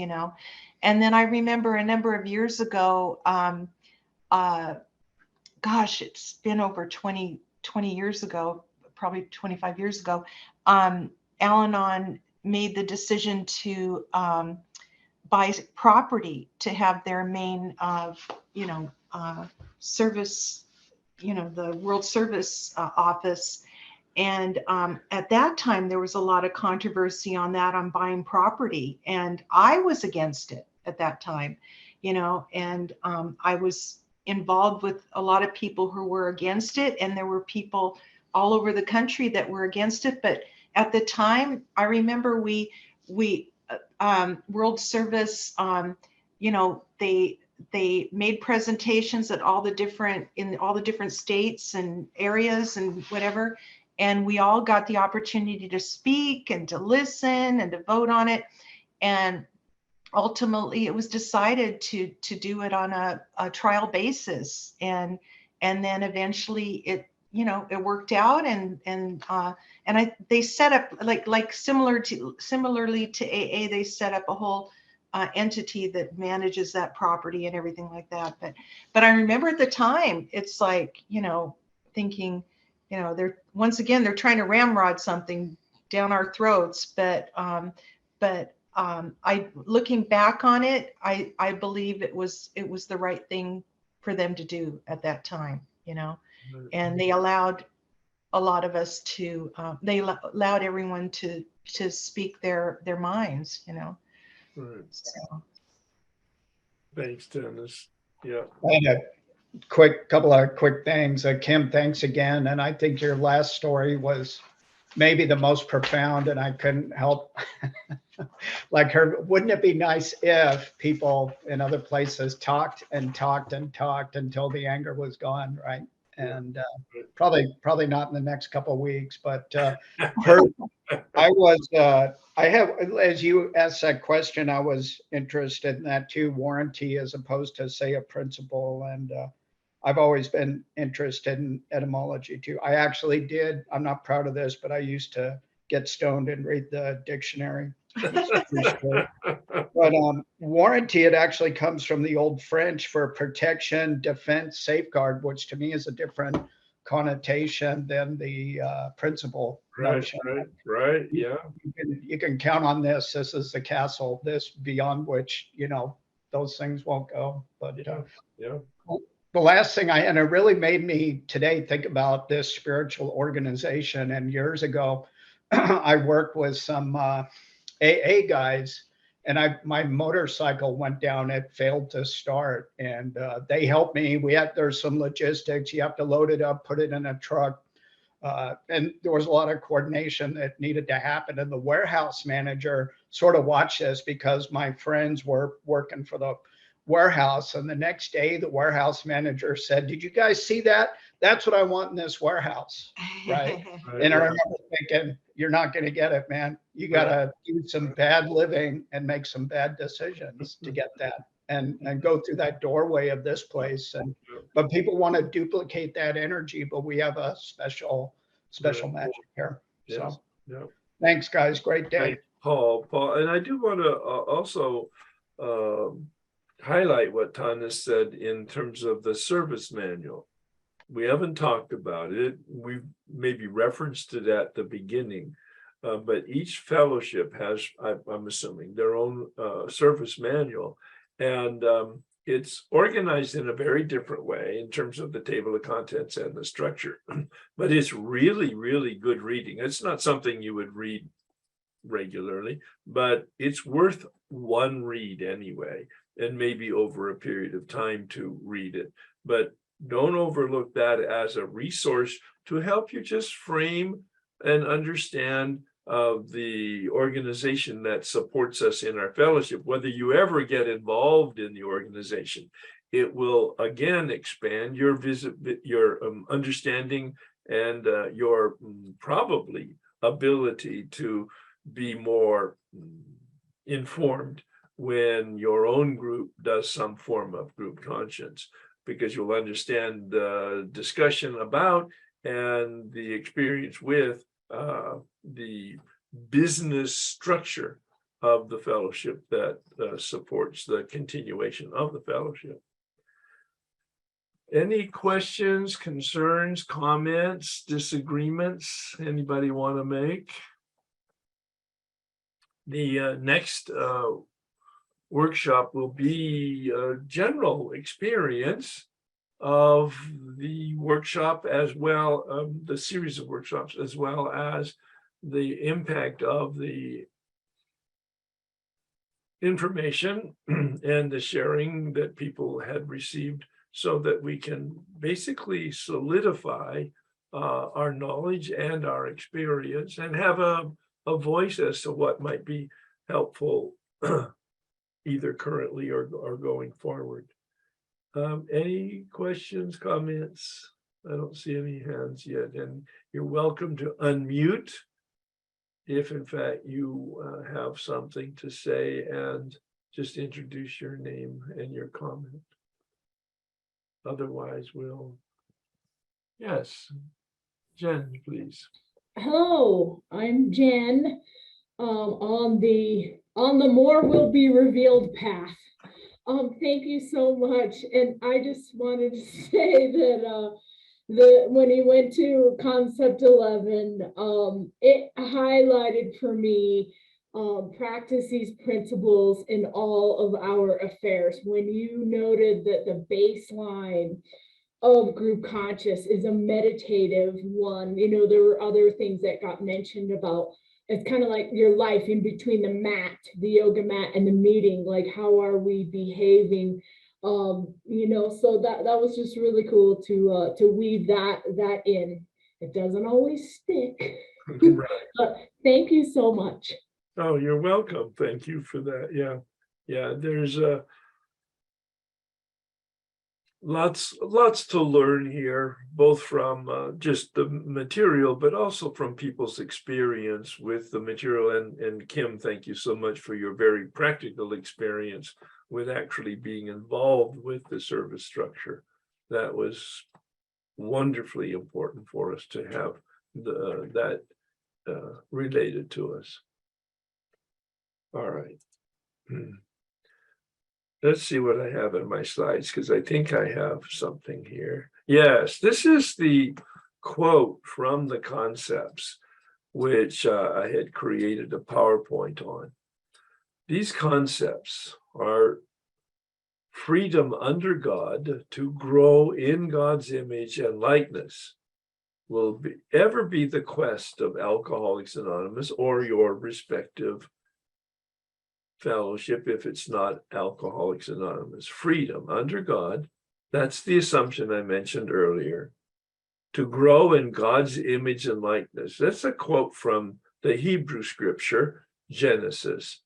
And then I remember a number of years ago, it's been over 20 years ago, probably 25 years ago, Al-Anon made the decision to buy property to have their main, service, the World Service office. And at that time, there was a lot of controversy on that, on buying property. And I was against it at that time, and I was involved with a lot of people who were against it. And there were people all over the country that were against it. But at the time, I remember we World Service, they made presentations at all the different states and areas and whatever. And we all got the opportunity to speak and to listen and to vote on it. And ultimately it was decided to do it on a trial basis. And then eventually it worked out, and they set up like similarly to AA, they set up a whole entity that manages that property and everything like that. But I remember at the time, it's like, thinking, they're trying to ramrod something down our throats. But I, looking back on it, I believe it was the right thing for them to do at that time, and they allowed a lot of us to, they allowed everyone to speak their minds, Right. So. Thanks, Dennis. Yeah. I had a couple of quick things. Kim, thanks again. And I think your last story was maybe the most profound, and I couldn't help like her. Wouldn't it be nice if people in other places talked and talked and talked until the anger was gone, right? And probably not in the next couple of weeks, but as you asked that question, I was interested in that too, warranty as opposed to, say, a principle. And I've always been interested in etymology too. I actually did, I'm not proud of this, but I used to get stoned and read the dictionary. But warranty, it actually comes from the old French for protection, defense, safeguard, which to me is a different connotation than the principle notion. Right. Yeah. You can count on this. This is the castle, this beyond which, those things won't go. But yeah. The last thing and it really made me today think about this spiritual organization. And years ago, I worked with some AA guys, and my motorcycle went down. It failed to start, and they helped me. There's some logistics. You have to load it up, put it in a truck. And there was a lot of coordination that needed to happen. And the warehouse manager sort of watched this because my friends were working for the warehouse. And the next day, the warehouse manager said, "Did you guys see that? That's what I want in this warehouse." Right. And I remember thinking, you're not going to get it, man. You got to do some bad living and make some bad decisions to get that and go through that doorway of this place. But people want to duplicate that energy, but we have a special magic here. So thanks, guys. Great day. Thanks, Paul. And I do want to also highlight what Tanya said in terms of the service manual. We haven't talked about it. We've maybe referenced it at the beginning, but each fellowship has, I'm assuming, their own service manual. And it's organized in a very different way in terms of the table of contents and the structure, but it's really, really good reading. It's not something you would read regularly, but it's worth one read anyway, and maybe over a period of time to read it. But don't overlook that as a resource to help you just frame and understand the organization that supports us in our fellowship. Whether you ever get involved in the organization, it will again expand your understanding and your probably ability to be more informed when your own group does some form of group conscience, because you'll understand the discussion about and the experience with the business structure of the fellowship that supports the continuation of the fellowship. Any questions, concerns, comments, disagreements anybody want to make? The next workshop will be a general experience of the workshop, as well, the series of workshops, as well as the impact of the information and the sharing that people had received, so that we can basically solidify our knowledge and our experience and have a voice as to what might be helpful either currently or going forward. Any questions, comments? I don't see any hands yet, and you're welcome to unmute if in fact you have something to say, and just introduce your name and your comment. Otherwise, we'll, yes, Jen, please. Hello, I'm Jen, on the more will be revealed path. Thank you so much. And I just wanted to say that when he went to concept 11, it highlighted for me, practice these principles in all of our affairs. When you noted that the baseline of group conscious is a meditative one, you know, there were other things that got mentioned about, it's kind of like your life in between the mat, the yoga mat, and the meeting, like how are we behaving, you know, so that was just really cool to weave that in. It doesn't always stick. Right. But thank you so much. Oh, you're welcome. Thank you for that. Yeah, there's lots to learn here, both from just the material, but also from people's experience with the material. And Kim, thank you so much for your very practical experience with actually being involved with the service structure. That was wonderfully important for us to have that related to us. All right. Let's see what I have in my slides, because I think I have something here. Yes, this is the quote from the concepts, which I had created a PowerPoint on. These concepts are freedom under God to grow in God's image and likeness will ever be the quest of Alcoholics Anonymous or your respective fellowship, if it's not Alcoholics Anonymous. Freedom under God, that's the assumption I mentioned earlier, to grow in God's image and likeness. That's a quote from the Hebrew scripture, Genesis.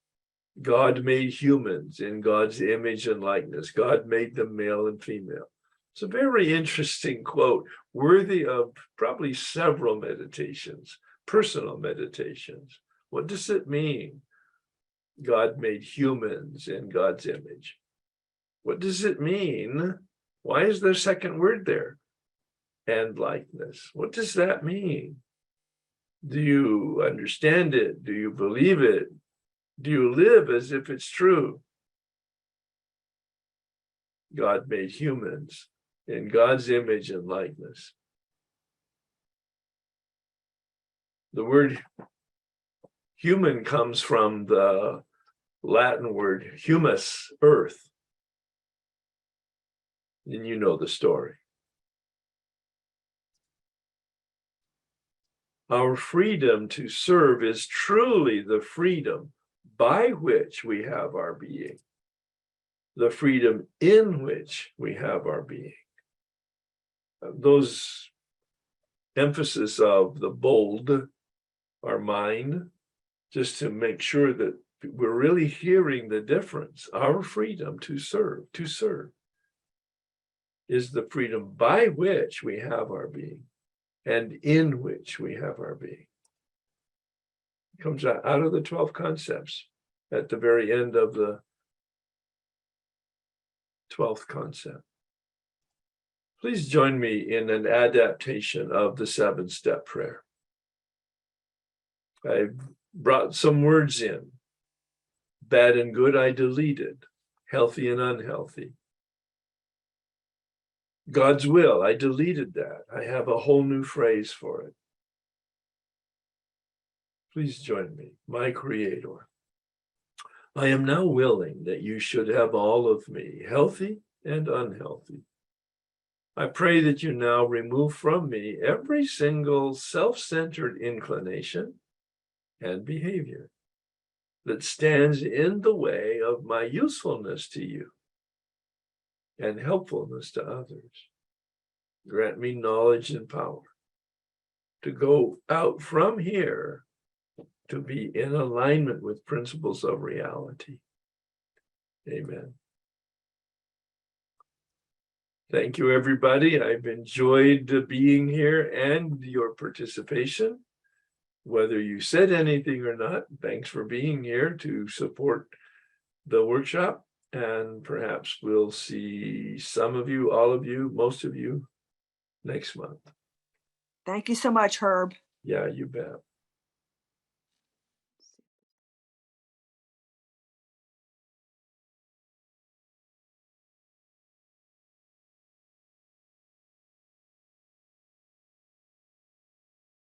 God made humans in God's image and likeness. God made them male and female. It's a very interesting quote, worthy of probably several meditations, personal meditations. What does it mean? God made humans in God's image. What does it mean? Why is there a second word there? And likeness. What does that mean? Do you understand it? Do you believe it? Do you live as if it's true? God made humans in God's image and likeness. The word human comes from the Latin word humus, earth. And you know the story. Our freedom to serve is truly the freedom by which we have our being, the freedom in which we have our being. Those emphasis of the bold are mine, just to make sure that we're really hearing the difference. Our freedom to serve is the freedom by which we have our being and in which we have our being. It comes out of the 12 concepts at the very end of the 12th concept. Please join me in an adaptation of the 7-step prayer. I've brought some words in. Bad and good I deleted, healthy and unhealthy. God's will, I deleted that. I have a whole new phrase for it. Please join me. My Creator, I am now willing that you should have all of me, healthy and unhealthy. I pray that you now remove from me every single self-centered inclination and behavior that stands in the way of my usefulness to you and helpfulness to others. Grant me knowledge and power to go out from here to be in alignment with principles of reality. Amen. Thank you, everybody. I've enjoyed being here and your participation. Whether you said anything or not, thanks for being here to support the workshop. And perhaps we'll see some of you, all of you, most of you next month. Thank you so much, Herb. Yeah, you bet.